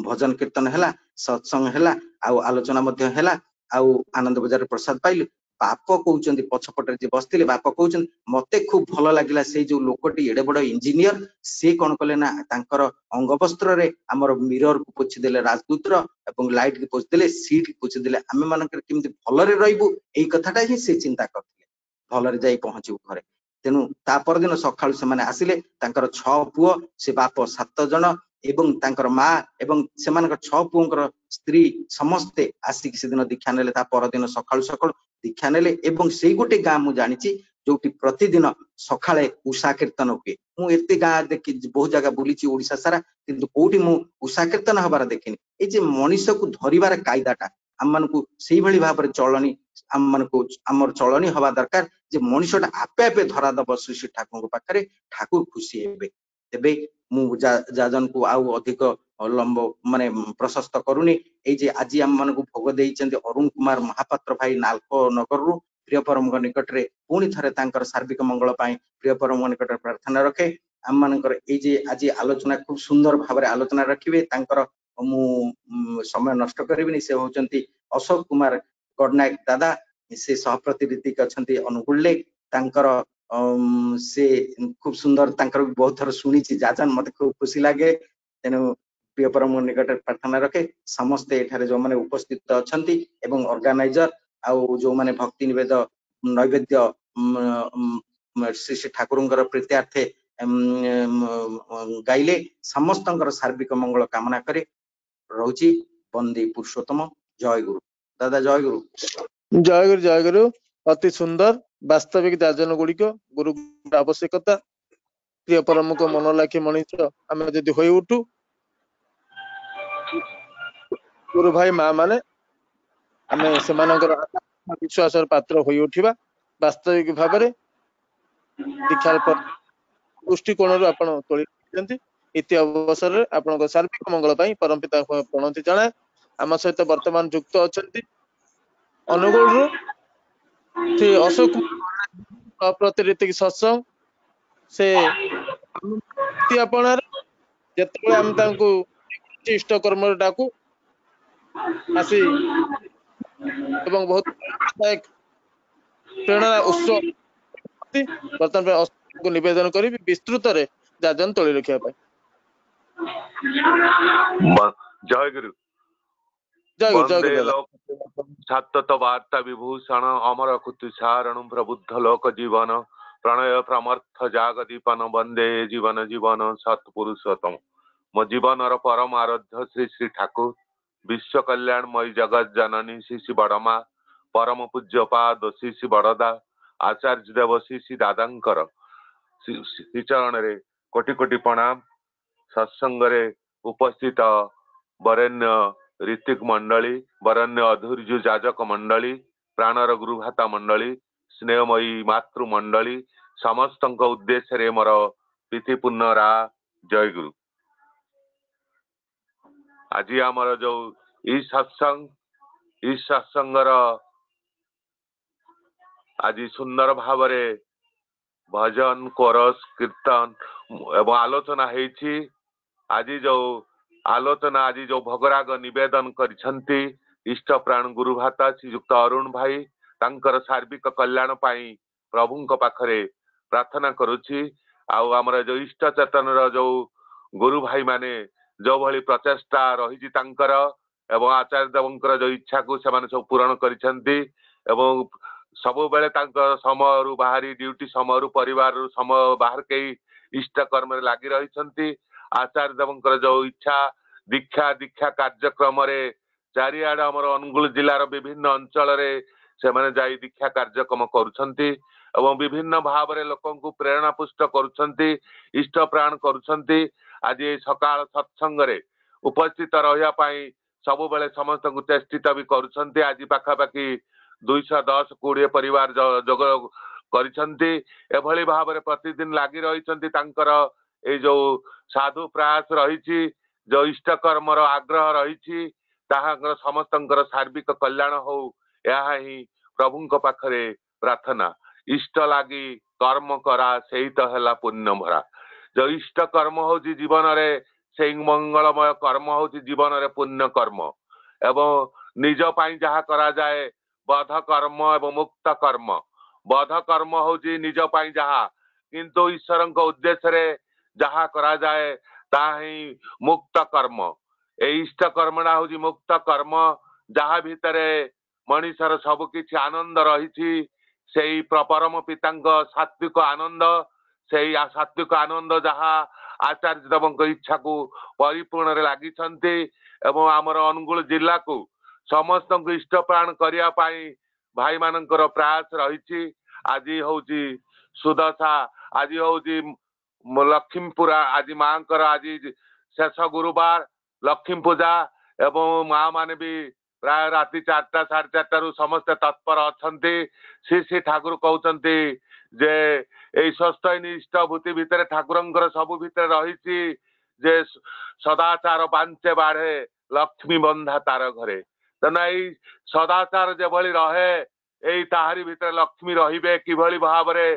भजन कीर्तन हला सत्संग हला आ आलोचना मध्य हला आ आनंद बाजार प्रसाद पाइले बाप कहउचंती पछपटे जे बसथिले बाप कहउचंती मते खूब भलो लागिला से जो लोकटी एडे बड़ इंजीनियर से कोन कले ना तांकर अंग वस्त्र रे हमर मिरर को पोछि देले राजदूत रो एवं लाइट को पोछि देले सीट को पोछि देले आमे मानकर किमति भलो रे रहइबु एई कथाटा ही से चिंता करथिले भलो रे जाई पहुंचिबु घरे तेनु ता पर दिन सखाळु से माने आसिले तांकर 6 पुओ से बाप 7 जन एवं तांकर माँ एवं सेमानकर 6 पुओंकर स्त्री समस्ते आसिक से दिन दीक्षा नेले ता पर दिन सखाळु सखाळु दीक्षा नेले एवं सेई गोटे गाँ मु जानिची जोटी प्रतिदिन सखाळे उषा कीर्तन हुए मु एते गाँ देखि बहुत जगह बुलीची ओडिसा सारा किंतु कोठी मु उषा कीर्तन हबार देखिनी ए जे मनीष को धरिबार कायदाटा हम मानकु सेई भली भाबरे चलनी हम मानकु हमर चलनी हवा दरकार जे मनीषटा आपे आपे धरा दब श्री ठाकुर पाखरे ठाकुर खुशी हेबे तेबे मु जाजन को आउ अधिक लंब माने प्रशस्त करूनी ए जे आज हम मानकु भोग देइचंती अरुण कुमार महापात्र भाई नालको नगर रु प्रिय परम निकट रे पुनी थरे तांकर सार्विक मंगल पाई प्रिय परम निकट प्रार्थना रखे हम मानकर ए जे आज आलोचना खूब सुंदर भाबरे आलोचना रखिबे तांकर मु समय नष्ट करिबिनी से होचंती अशोक कुमार गडनायक दादा से सहप्रतिनिधि अछंती अनुगुल ले तांकर से खूब सुंदर तांकर बहुत थर सुनी जाजन मते खूब खुशी लागे तेनु प्रिय परम निकट प्रार्थना रखे समस्त एठारे जो माने उपस्थित अछंती एवं ऑर्गेनाइजर आउ जो माने भक्ति निवेद नैवेद्य श्री श्री ठाकुरंकर प्रीत्यार्थे गाइले समस्तंकर सार्विक मंगल कामना करे रहुची बंदे पुरुषोत्तम जय गुरु दादा जय गुरु जय गुरु अति सुंदर वास्तविक जाजन गुड़िक गुरु आवश्यकता प्रिय परम को मन लाखी मनीष आम जदि होई उठू गुरु भाई माँ माने आम से विश्वास पात्र होई उठिबा वास्तविक भाव दीक्षा दृष्टिकोण आपण तोली इति अवसर रे आपनको सार्वजनिक मंगल ପାଇଁ परम पिता प्रणति जणाए। आम सहित वर्तमान युक्त अछंती अनुगुल रु श्री अशोक अप्रतिरीतिक सत्संग से अपनार जेतेबेले हम तांको इष्ट कर्म डाकू आसी एवं बहुत एक प्रेरणा उत्सव बर्तमान पे अशोक को निवेदन करी विस्तृत रे जाजन तोली रखिया पाई। जय गुरु। जय गुरु जय वंदे गुरु। लोक छात्त वार्ता विभूषण अमर कुतुषारण प्रबुद्ध लोक जीवन प्रणय प्रमर्थ जागदीपन वंदे जीवन जीवन सत्पुरुषोत्तम मो जीवन परम आराध्य श्री श्री ठाकुर विश्व कल्याणमयी जगत जननी श्री श्री बड़मा परम पूज्य पाद श्री श्री बड़दा आचार्य देव श्री श्री दादांकर श्री चरण रे कोटि कोटि प्रणाम। सत्संग रे उपस्थित वरेण्य ऋतिक मंडली वरेण्य अधूर्य जाजक मंडली प्राणर गुरुभाता मंडली स्नेहमयी मातृ मंडली समस्त उद्देश्य रे मोर प्रीतिपूर्ण रा जय गुरु। आज आमर जो ई सत्संग आज सुंदर भाव भजन कोरस कीर्तन एवं आलोचना हेछि। आज जो आलोचना आज जो भोगराग निवेदन करिसंती इष्ट प्राण गुरुभाता श्रीयुक्त अरुण भाई तांकर सार्विक कल्याण पाई प्रभुंक पाखरे प्रार्थना करुछि। आउ हमर जो इष्ट चेतन जो गुरु भाई माने जो भली प्रचेष्टा रही तांकर एवं आचार्य देवंकर जो इच्छा को से सब पूरण करिसंती एवं सबु बेले तांकर समय रु बाहरी ड्यूटी समय रु परिवार रु समय बाहर के इष्ट कर्म रे लागी रहिसंती। आचार्य देवंकर जो इच्छा दीक्षा कार्यक्रम रे चारिआड हमर अनुगुल जिलार विभिन्न अंचल रे से माने जाई दीक्षा कार्यक्रम करुछंती एवं विभिन्न भाव रे लोकन को प्रेरणा पुष्ट करुछंती इष्ट प्राण करुछंती। आज सकाळ सत्संग रे उपस्थित रहिया पाई सब बेले समस्त को चेष्टित भी करुछंती। आज पाखापाखि 210-20 परिवार जोग करिसंती एभली भाव रे प्रतिदिन लागी रहिसंती। तांकर ए जो साधु प्रयास रही जो इष्ट कर्म आग्रह रही ताहांकर समस्तंकर सार्विक कल्याण हो यह ही प्रभुंक पाखरे प्रार्थना। इष्ट लागी कर्म करा सेही तो हैला पुण्य भरा। जो इष्ट कर्म हो जीवन रे से मंगलमय कर्म हो जीवन रे पुण्य कर्म एवं निज पाई जहा करा जाए बध कर्म एवं मुक्त कर्म। बध कर्म हो निज पाई जहा किंतु ईश्वर उद्देश्य रे जहा करा जाए ताही मुक्त कर्म। ए इष्ट कर्मडा हूँ मुक्त कर्म जहा भितरे मनीषर सब किछि आनंद रही से परम पितांक सात्विक आनंद से सात्विक आनंद जहा आचार्य देवंक इच्छा को परिपूर्ण रे लागी छंती एवं आमर अनुगुल जिला को समस्त इष्ट प्राण करिया पाई भाई मानकर प्रयास रही। आज हूँ सुदशा आज हूँ लक्ष्मीपुरा आज माँ आज शेष गुरुवार लक्ष्मी पूजा एवं माँ माने भी प्राय राति 4टा 4:30 समस्त तत्पर अछंती। श्री श्री ठाकुर कहते जे ए षष्ठी इष्टभूति भितर ठाकुरंकर सबु भितर रही जे सदाचार बांचे बाढ़े लक्ष्मी बंधा तार घरे। तेना यही सदाचार जेभली रहे यही ताहारी भितर लक्ष्मी रहिबे किभली भाव रे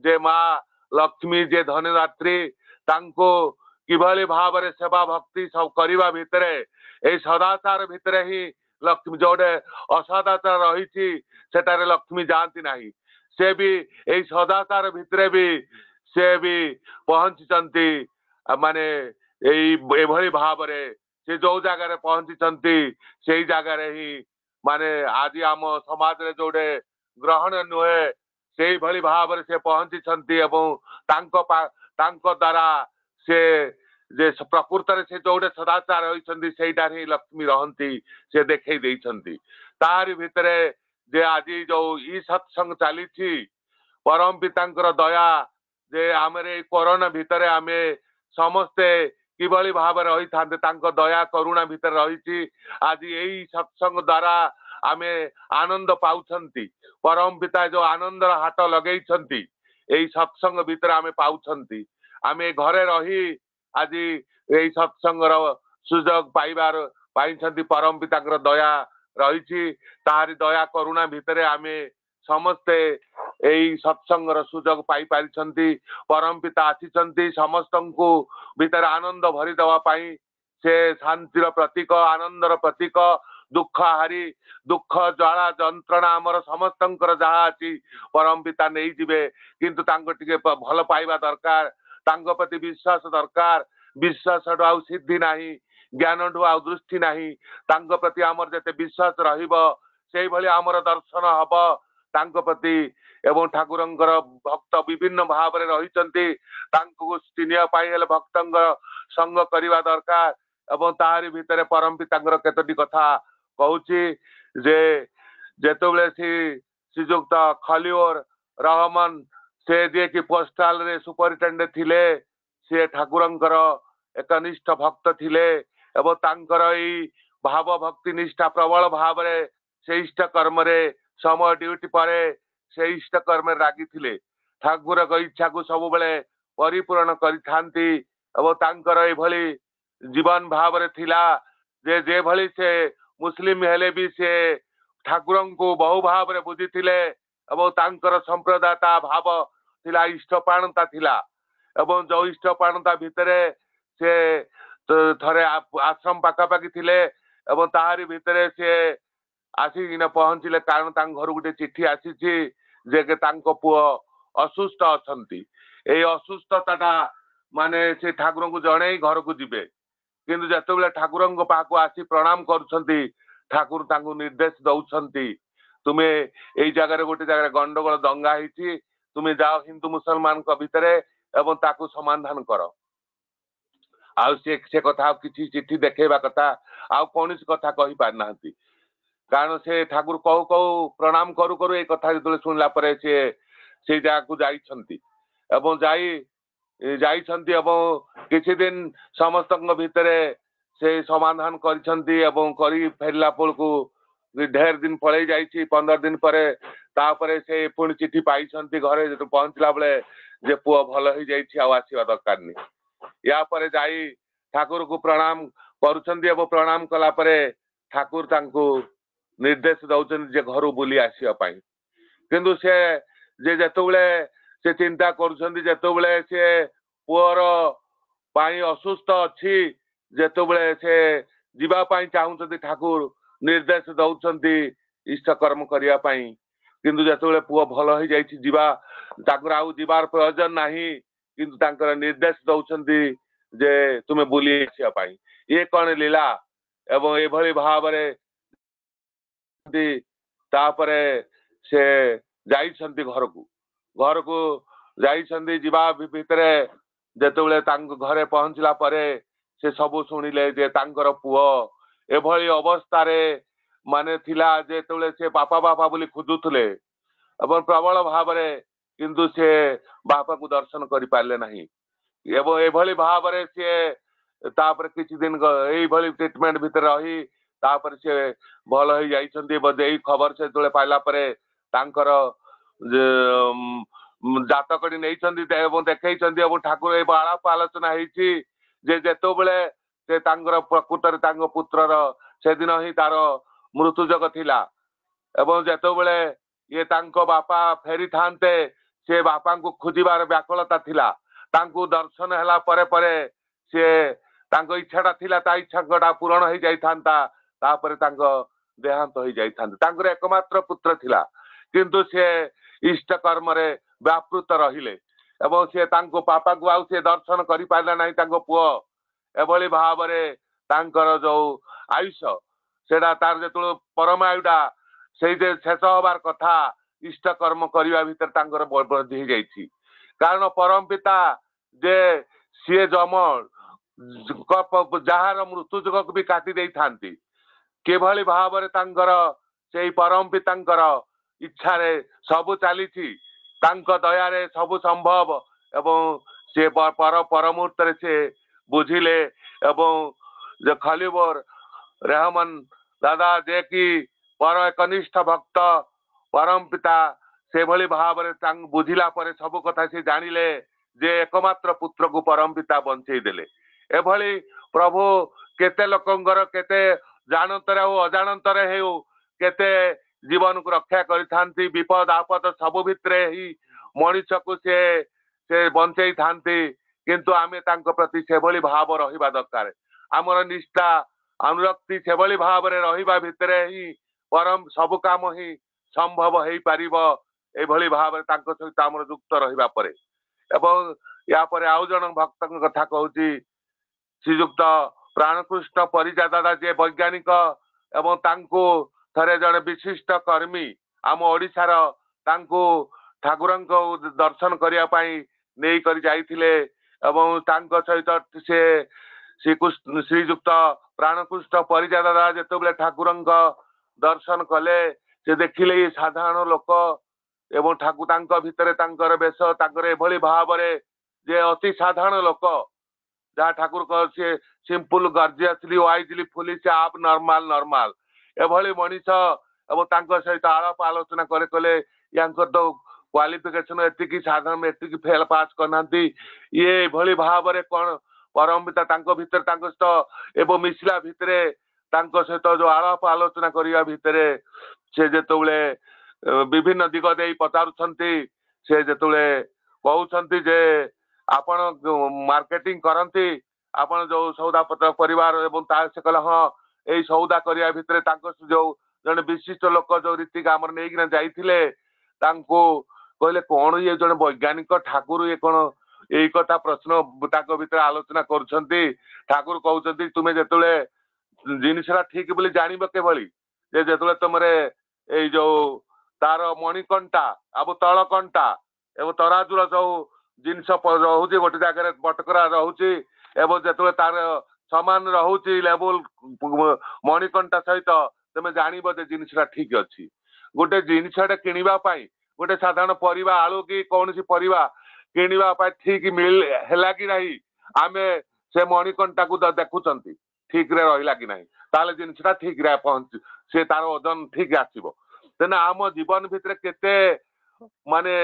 जे माँ लक्ष्मी जे धनदात्री तांको किभली भाव रे सेवा भक्ति सब करिबा भितरे ए सदाचार भितरे ही लक्ष्मी जोडे असदाचार रही सेटारे लक्ष्मी जानती नाही। से भी ए सदाचार भितरे भी से भी पहुंचीचंती माने एभली भाव रे से जो जगार पहुंचीचंती से जगार ही माने आज आम समाज रे जोडे ग्रहण नुहे से भली भाव रे से पहुंचीचंती एवं तांको द्वारा से जे प्रकृत रे से जोडे सदाचार होइचंती सेटार ही लक्ष्मी रहंती से देखै देइचंती। तारि भितरे जे आज जो ई सत्संग चली परम पितांकर दया जे आमरे कोरोना भितरे आमे समस्ते किभली भाव रही था दया करुणा भितर रही। आज यही सत्संग द्वारा आमे आनंद पाउछंती परम पिता जो आनंदर हाथ लगेइछंती एई सत्संग भितर आमे पाउछंती। आमे घरे रही आज यही सत्संगर सुजोग पाइबार पाइछन्ति परम पिताଙ୍କର दया रहिछि ताहारी दया करुणा भितरे आमे समस्ते एई सत्संगर सुजोग पाई पारिछन्ति परम पिता आसिछन्ति समस्तଙ୍କୁ भितरे आनंद भरि देवा पाई से शांतिर प्रतीक आनंदर प्रतीक दुख हारी दुख ज्वाला जंत्रणा आमर समस्तंकर जहा अछि परम पिता नहीं जिबे किंतु तांको टिके भल पाइबा दरकार तांको प्रति विश्वास दरकार विश्वास आउ सिद्धि नाही ज्ञान आउ दृष्टि नाही तांको प्रति आमर जते विश्वास रहिबो सेही भली आमर दर्शन हबो तांको प्रति एवं ठाकुरंकर भक्त विभिन्न भाव रे रहिचंती तांको स्थिनिया पाई हेले भक्तंकर संग करिवा दरकार एवं ताहारी भितरे परम पितांकर केतोटी कथा कहूची जे जेतबेले श्रीजुक्त खलिवर रहमान से जे कि पोस्टाल रे सुपरिटेंडेंट थिले से ठाकुरंकर एकनिष्ठ भक्त थिले एवं तांकर ई भाव भक्ति निष्ठा प्रबल भाव रे से इष्ट कर्म रे समय ड्यूटी परे से इष्ट कर्म रागी थिले ठाकुर को इच्छा को सब बेले परिपूर्ण करिथांती एवं तांकर ए भली जीवन भाव रे थिला जे भली से मुस्लिम हेले भी से ठाकुरं को बहु भाव रे बुझी थिले एवं तांकर संप्रदायता भाव थिला इष्टपाणता थिला एवं जो इष्टपाणता भितरे से थरे आश्रम पाखापाखि थिले एवं ताहारी भितरे से आसिकिना पहुंचिले कारण तांग घर गुटे चिट्ठी आसीछि जे के तांको पुओ असुस्थ अछंती ए असुस्थताटा माने से ठाकुरं को जणे घर को जिबे किंतु जतबेले ठाकुरं को पाखु आसी प्रणाम करूछंती ठाकुर तांको निर्देश दउछंती तुमे एई जगह गोटे जगह गंडगोल दंगा हिची तुमे जाओ हिंदू मुसलमान को भितरे एवं ताकू समाधान करो आउ से कथा किछि चिट्ठी देखेबा कथा आउ कोनिस कथा कहि पार नाहंती कारण से ठाकुर कहू कहू प्रणाम करू करू ए कथा जतले सुनला परे से जगह को जाइछंती एवं जाइछंती एवं किछि दिन समस्तଙ୍କ भितरे से समाधान करिछंती एवं करी फेरला पळकू ढेर दिन पळै जाइछि 15 दिन परे तापरे से पुणी चिट्ठी पाइछंती घरे जतो पहुंचला बेले जे पुओ भल होई जाइछि आ आसीबा दरकार नि या परे जाई ठाकुर को प्रणाम करूछंती एवं प्रणाम कला परे ठाकुर तांको निर्देश दउछंती जे घरु बुली आसीबा पाई किंतु से जे जतबेले से चिंता करूछंती जतबेले से पुओर पाई असुस्थ अछि जतबेले से जीवा पाई चाहुछंती ठाकुर निर्देश दउछंती इष्ट कर्म करिया पाई किंतु जतबेले पुओ भल होई जाइछि जीवा ताकर आउ जीवार प्रयोजन नाही किंतु तांकर निर्देश दउछंती जे तुमे बुली आसीबा पाई ये कोन लीला एवं ए भली भाव रे तापरे से जाइछंती घर को जाइछंती जीवा भितरे जेतबेले तांग घरे पहुंचला परे से सबु सुनिले जे तांकर पुओ एभली अवस्था रे माने थिला जेतबेले से बापा बापा बोली खुदुथले एवं प्रबल भाव रे किंतु से बापा को दर्शन करि पारले नाही एवं एभली भाव रे से तापर किछि दिन एई भली ट्रीटमेंट भितर रही तापर से भल होई जाइछंती बदेई खबर से तोले पाइला परे तांकर जातकडी नेइछंती एवं देखैछंती एवं ठाकुर ए आलाप आलोचना हेछि जे जेतोबेले से तांकर प्रकृतर तांग पुत्रर से दिन ही तार मृत्यु जग थिला एवं जेतोबेले ये तांको बापा फेरी थांते से बापा को खोजिबार व्याकुलता थिला तांको दर्शन हला परे परे से तांको इच्छाटा थिला ता इच्छाटा पूर्ण होई जाई थांता तापरे तांको देहांत होई जाई थांता तांकर एकमात्र पुत्र थिला किंतु से इष्ट कर्म रे व्यापृत रहिले एवं से तांको पापा को आउ से दर्शन करि पारला नाही तांको पुओ एभली भाव रे तांकर जो आयुष सेडा तार जेतुल परमायुडा से जे शेष होबार कथा इष्ट कर्म करिवा भीतर तांकर वृद्धि हो जाइछि कारण परम पिता जे सीए जम जहार मृत्यु जगक भी काटी दे थांती केभली भाव रे तांकर सेई परम पितांकर इच्छा रे सब चलीछि तांको दया रे सब संभव एवं से पर मुहूर्त रे से बुझिले एवं जे खलीवर रहमान दादा जे कि पर एकनिष्ठ भक्त परम पिता से भली भाव रे तांग बुझिला परे सब कथा से जानिले जे एकमात्र पुत्र को परम पिता बंचई देले एभली प्रभु केते लोकंगर केते जानंतरे हो अजानंतरे हेउ केते जीवन को रक्षा करिथांती विपद आपद सब भितरे ही मनुष्य को से बंचई थांती किंतु आमे तांको प्रति सेभली भाव रहिबा दरकार आमर निष्ठा अनुरक्ति सेभली भाव रे रहिबा भितरे ही परम सब काम ही संभव हेई पारिबो एभली भाव रे तांको सहित आमर युक्त रहिबा परे एवं या परे आउ जन भक्त कथा कहूची श्रीयुक्त प्राणकृष्ण परिजा दादा जे वैज्ञानिक एवं तांको थरे जने विशिष्ट कर्मी आम ओडिशार तांको ठाकुरंको दर्शन करिया पई नेई करि जाइथिले एवं तांको सहित से श्रीकृष्ण श्रीयुक्त प्राणकृष्ण परिजा दादा जेतेबेले ठाकुरंको दर्शन कले से देखिले साधारण लोक एवं ठाकुर तांको भितरे तांकर बेश तांकर एभली भाव रे जे अति साधारण लोक जहाँ ठाकुर कहे सिंपल गर्जियसली वाइजली फुलिश आप नॉर्मल नॉर्मल एभली मनीष एवं तांको सहित आलाप आलोचना करे कले यांकर तो क्वालिफिकेशन एतिकी साधारण एतिकी फेल पास करनांती ये एभली भाव रे कोन परम पिता तांको भितर तांको सहित एवं मिसला भितरे तांको सहित जो आलाप आलोचना करिया भितरे से जेतोले विभिन्न दिग दे पचारुछंती से जेतोले कहउछंती जे आपण मार्केटिंग करंती आपण जो सौदा पत्र परिवार एवं से कहला हाँ यही सौदा करिया भितरे तांको जो जने विशिष्ट लोक जो रीति आमर नेइकिना जाइथिले तांको कहले कोन ये जने वैज्ञानिक ठाकुर ये कोन एई कथा प्रश्न ताको भितरे आलोचना करूछंती ठाकुर कहउछंती तुमे जेतोले जिनिसरा ठीक बोली जानिबो केभली जे जेतोले तमरे एई जो तार मणिकंटा अब तल कंटा एवं तराजुर जो जिनस रहुची गोटे जगह बटकरा रहुची एवं जेतोले तार समान रहुची लेवल मणिकंटा सहित तमे जानिबो जे जिनिसटा ठीक अछि गोटे जिनिसटा किनिबा पई गोटे साधारण परिवा आलू की कौनसी परिवा किनिबा पई ठीक मिल हैला कि नाही आमे से मणिकंटा को देखुचंती ठीक रे रहिला कि नाही ताले जिनिसटा ठीक रे पहुंच से तार ओजन ठीक आसीबो तेना आम जीवन भितर केते माने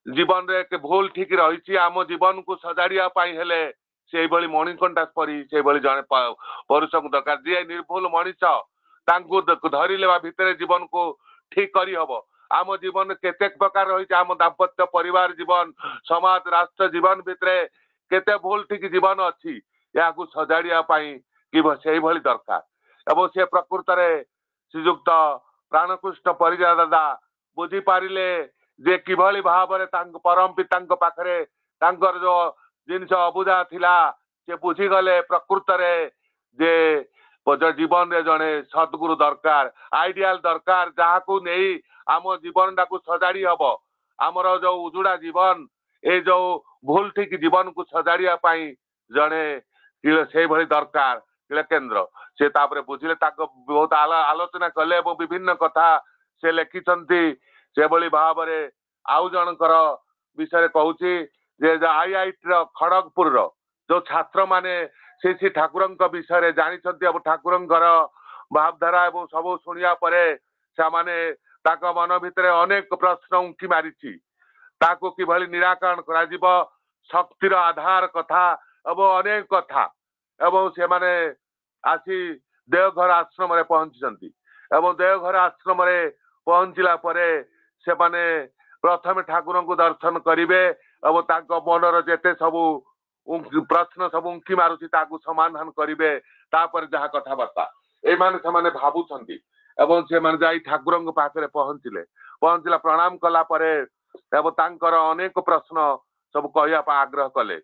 जीवन रे के भूल ठीक रही आम जीवन को सजाड़िया हेले से भली मणिकंटा परी से भली जने पुरुष को दरकार जी निर्भूल मनीष तांको धरिले भितर जीवन को ठीक करी हबो आम जीवन केते प्रकार रही आम दाम्पत्य परिवार जीवन समाज राष्ट्र जीवन भितर केते भूल ठीक जीवन अच्छी या सजाड़िया कि से भली दरकार एवं से प्रकृत रे श्रीयुक्त प्राणकृष्ण परिजा दादा बुझी पारिले जे किभली भाव रे परम पिता पाखरे तांकर जो जिनस अबुझा थिला से बुझी गले प्रकृत रे जे जीवन रे जने सद्गुरु दरकार आइडियल दरकार जहाँ को नहीं आम जीवन टाक सजाड़ी हब आमर जो उजुड़ा जीवन ए जो भूल ठीक जीवन को सजाड़िया जने से भली दरकार केंद्र से तापरे बुझिले ताको बहुत आलोचना कले विभिन्न कथा से लिखिछंती से भली भाव रे आउ जनकर विषय कहूची जे आईआईटी रो खड़गपुर रो जो छात्र माने से ठाकुरंक विषय जानिछंती अब ठाकुरंकर भावधारा एवं सब सुनिया परे से माने ताको मन भितर अनेक प्रश्न उंकी मारिछि ताको किभली निराकरण करा जिवो शक्तिर आधार कथा एवं अनेक कथा एवं से माने आसी देवघर आश्रम रे पहुंचीचंती एवं देवघर आश्रम रे पहुंचला परे से माने प्रथम ठाकुर को दर्शन करिवे एवं ताको मनर जेते सबु प्रश्न सब उंकी मारुछि ताकू समाधान करिवे तापर जहा कथाबार्ता ए माने से माने भाबुछंती एवं से माने जाई ठाकुर को पाखरे पहुंचला प्रणाम कला परे एवं तांकर अनेक प्रश्न सब कहया पा आग्रह कले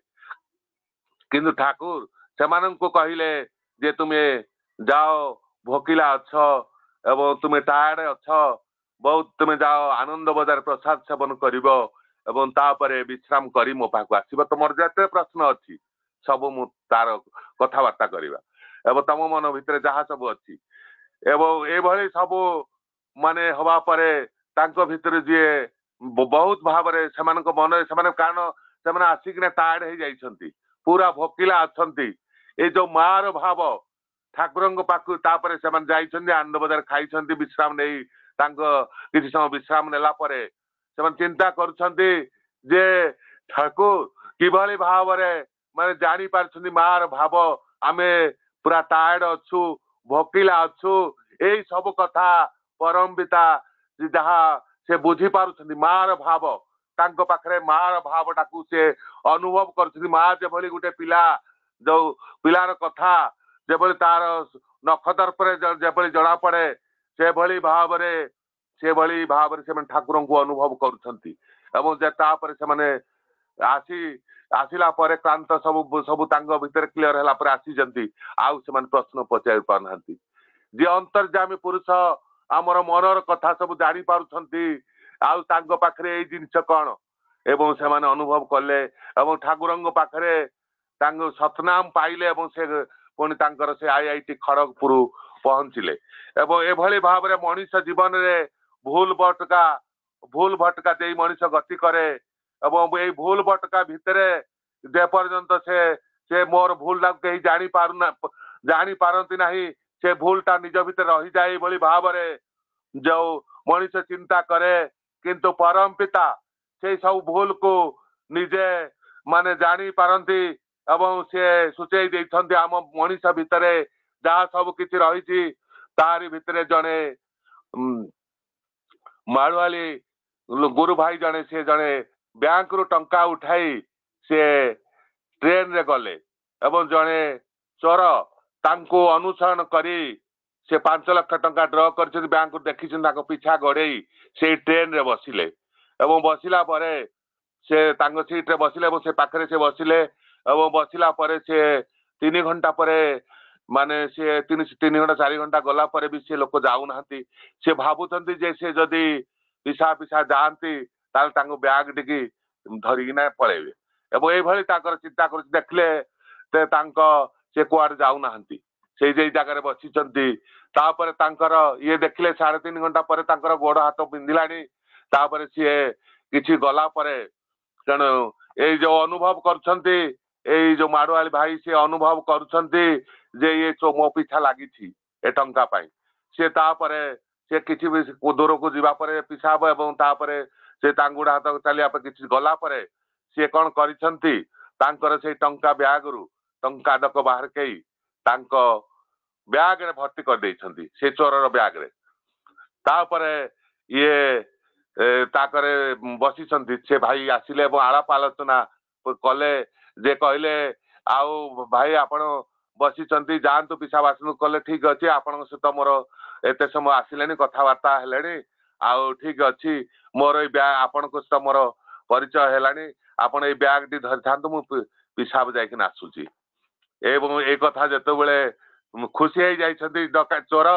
किंतु ठाकुर सेमानंको कहिले जे तुमे जाओ भोकिला अच्छ एवं तुमे टायर्ड अच्छ बहुत तुमे जाओ आनंद बजार प्रसाद सेवन करिवो एवं तापरे विश्राम करी मो पाखु आसीबो तमर जते प्रश्न अछि सब मु तार कथाबार्ता करिवा एवं तम मन भितर जहा सब अछि एवं ए भली सब माने हवा परे तांको भितर जे बहुत भाव रे सेमानक मन सेमान कारण सेमान आसिकने टायर्ड हे जाइछंती पूरा भोकिला अछंती ए जो मार भाव ठाकुरंग पाखु तापरे सेमान जाइछंती आनंद बजार खाइछंती विश्राम नै तांको किछि समय विश्राम नेला परे सेमान चिंता करूछंती जे ठाकुर किभली भाव रे ମାନେ ଜାଣି ପାରୁଛନ୍ତି ମାର ଭାବ ଆମେ ପୁରା ଟାୟାର୍ଡ ଅଛୁ ଭୋକିଲା ଅଛୁ ଏଇ ସବୁ କଥା ପରମ ପିତା ଯାହା ସେ ବୁଝି ପାରୁଛନ୍ତି ମାର ଭାବ ତାଙ୍କ ପାଖରେ ମାର ଭାବଟାକୁ ସେ ଅନୁଭବ କରୁଛନ୍ତି ମା ଯେଭଳି ଗୋଟେ ପିଲା ଯୋଉ ପିଲାର କଥା ଯେଭଳି ତାର ନଖ ଦର୍ପରେ ଯେଭଳି ଜଣା ପଡେ ସେଭଳି ଭାବରେ ସେମାନେ ଠାକୁରଙ୍କୁ ଅନୁଭବ କରୁଛନ୍ତି ଏବଂ ତାପରେ ସେମାନେ ଆସିଲା ପରେ କ୍ଲାନ୍ତ ସବୁ ତାଙ୍କ ଭିତରେ କ୍ଲିୟର ହେଲା ପରେ ଆସିଛନ୍ତି ଆଉ ସେମାନେ ପ୍ରଶ୍ନ ପଚାରି ପାରୁନାହାନ୍ତି ଯିଏ ଅନ୍ତର୍ଯାମୀ ପୁରୁଷ ଆମର ମନର କଥା ସବୁ ଜାଣି ପାରୁଛନ୍ତି ଆଉ ତାଙ୍କ ପାଖରେ ଏଇ ଜିନିଷ କଣ ଏବଂ ସେମାନେ ଅନୁଭବ କଲେ ଏବଂ ଠାକୁରଙ୍କ ପାଖରେ ତାଙ୍କ ସତନାମ ପାଇଲେ ଏବଂ ସେ ପୁଣି ତାଙ୍କର ସେ IIT ଖଡଗପୁର ପହଞ୍ଚିଲେ ଏବଂ ଏଭଳି ଭାବରେ ମଣିଷ ଜୀବନରେ ଭୁଲ ଭଟକା ଦେଇ ମଣିଷ ଗତି କରେ ଏବଂ ଏଇ ଭୁଲ ଭଟକା ଭିତରେ ଯେପର୍ଯ୍ୟନ୍ତ ସେ ମୋର ଭୁଲଟାକୁ କେହି ଜାଣିପାରନ୍ତି ନାହିଁ ସେ ଭୁଲଟା ନିଜ ଭିତରେ ରହିଯାଏ ଏଇଭଳି ଭାବରେ ଯୋଉ ମଣିଷ ଚିନ୍ତା କରେ କିନ୍ତୁ ପରମ ପିତା ସେଇ ସବୁ ଭୁଲକୁ ନିଜେ ମାନେ ଜାଣିପାରନ୍ତି ଏବଂ ସେ ସୂଚେଇ ଦେଇଛନ୍ତି ଆମ ମଣିଷ ଭିତରେ ଯାହା ସବୁ କିଛି ରହିଛି ତାରି ଭିତରେ ଜଣେ ମାଳୁଆଳି ଗୁରୁ ଭାଇ ଜଣେ ସେ ଜଣେ ବ୍ୟାଙ୍କରୁ ଟଙ୍କା ଉଠାଇ ସେ ଟ୍ରେନରେ ଗଲେ ଏବଂ ଜଣେ ଚୋର ତାଙ୍କୁ ଅନୁସରଣ କରି ସେ 5 ଲକ୍ଷ ଟଙ୍କା ଡ୍ର କରିଛନ୍ତି ବ୍ୟାଙ୍କରୁ ଦେଖିଛନ୍ତି ତାଙ୍କ ପିଛା ଗୋଡେଇ ସେଇ ଟ୍ରେନରେ ବସିଲେ ଏବଂ ବସିଲା ପରେ ସେ ତାଙ୍କ ସିଟରେ ବସିଲେ ଏବଂ ସେ ପାଖରେ ସେ ବସିଲେ ଏବଂ ବସିଲା ପରେ ସେ 3 ଘଣ୍ଟା ପରେ ମାନେ ସେ 3 ଘଣ୍ଟା 4 ଘଣ୍ଟା ଗଲା ପରେ ବି ସେ ଲୋକ ଯାଉନାହାନ୍ତି ସେ ଭାବୁଛନ୍ତି ଯେ ସେ ଯଦି ପିଛା ଯାଆନ୍ତି ତାହେଲେ ତାଙ୍କ ବ୍ୟାଗ ଟିକେ ଧରିକିନା ପଳେଇବେ ଏବଂ ଏଇଭଳି ତାଙ୍କର ଚିନ୍ତା କରୁଛି ଦେଖିଲେ ସେ କୁଆଡେ ଯାଉନାହାନ୍ତି ସେଇ ଜାଗାରେ ବସିଛନ୍ତି ତାପରେ ତାଙ୍କର ଇଏ ଦେଖିଲେ 3.5 ଘଣ୍ଟା ପରେ ତାଙ୍କର ଗୋଡ ହାତ ବିନ୍ଧିଲାଣି ତାପରେ ସିଏ କିଛି ଗଲା ପରେ ତେଣୁ ଏଇ ଯୋଉ ଅନୁଭବ କରୁଛନ୍ତି ଏଇ ଯୋଉ ମାଡୁଆଳି ଭାଇ ସିଏ ଅନୁଭବ କରୁଛନ୍ତି ଯେ ଇଏ ମୋ ପିଛା ଲାଗିଛି ଏ ଟଙ୍କା ପାଇଁ ସେ ତାପରେ ସେ କିଛି ବି ଦୂରକୁ ଯିବା ପରେ ପିଛା ହବ ଏବଂ ତାପରେ ସେ ତାଙ୍କ ଗୋଡ ହାତ ଚାଲିବା ପରେ କିଛି ଗଲା ପରେ ସିଏ କଣ କରିଛନ୍ତି ତାଙ୍କର ସେଇ ଟଙ୍କା ବ୍ୟାଗରୁ ଟଙ୍କା ଡକ ବାହାରକେଇ ତାଙ୍କ ବ୍ୟାଗରେ ଭର୍ତ୍ତି କରିଦେଇଛନ୍ତି ସେ ଚୋରର ବ୍ୟାଗରେ ତାପରେ ଇଏ ତାକରେ ବସିଛନ୍ତି ସେ ଭାଇ ଆସିଲେ ଏବଂ ଆଳାପ ଆଲୋଚନା କଲେ ଯେ କହିଲେ ଆଉ ଭାଇ ଆପଣ ବସିଛନ୍ତି ଯାଆନ୍ତୁ ପିଛା ବାସନ କଲେ ଠିକ ଅଛି ଆପଣଙ୍କ ସହିତ ମୋର ଏତେ ସମୟ ଆସିଲେଣି କଥାବାର୍ତ୍ତା ହେଲେଣି ଆଉ ଠିକ ଅଛି ମୋର ଏଇ ବ୍ୟାଗ ଆପଣଙ୍କ ସହିତ ମୋର ପରିଚୟ ହେଲାଣି ଆପଣ ଏଇ ବ୍ୟାଗଟି ଧରିଥାନ୍ତୁ ମୁଁ ପିସାବ ଯାଇକିନା ଆସୁଛି ଏବଂ ଏଇ କଥା ଯେତେବେଳେ ଖୁସି ହେଇଯାଇଛନ୍ତି ଡକା ଚୋର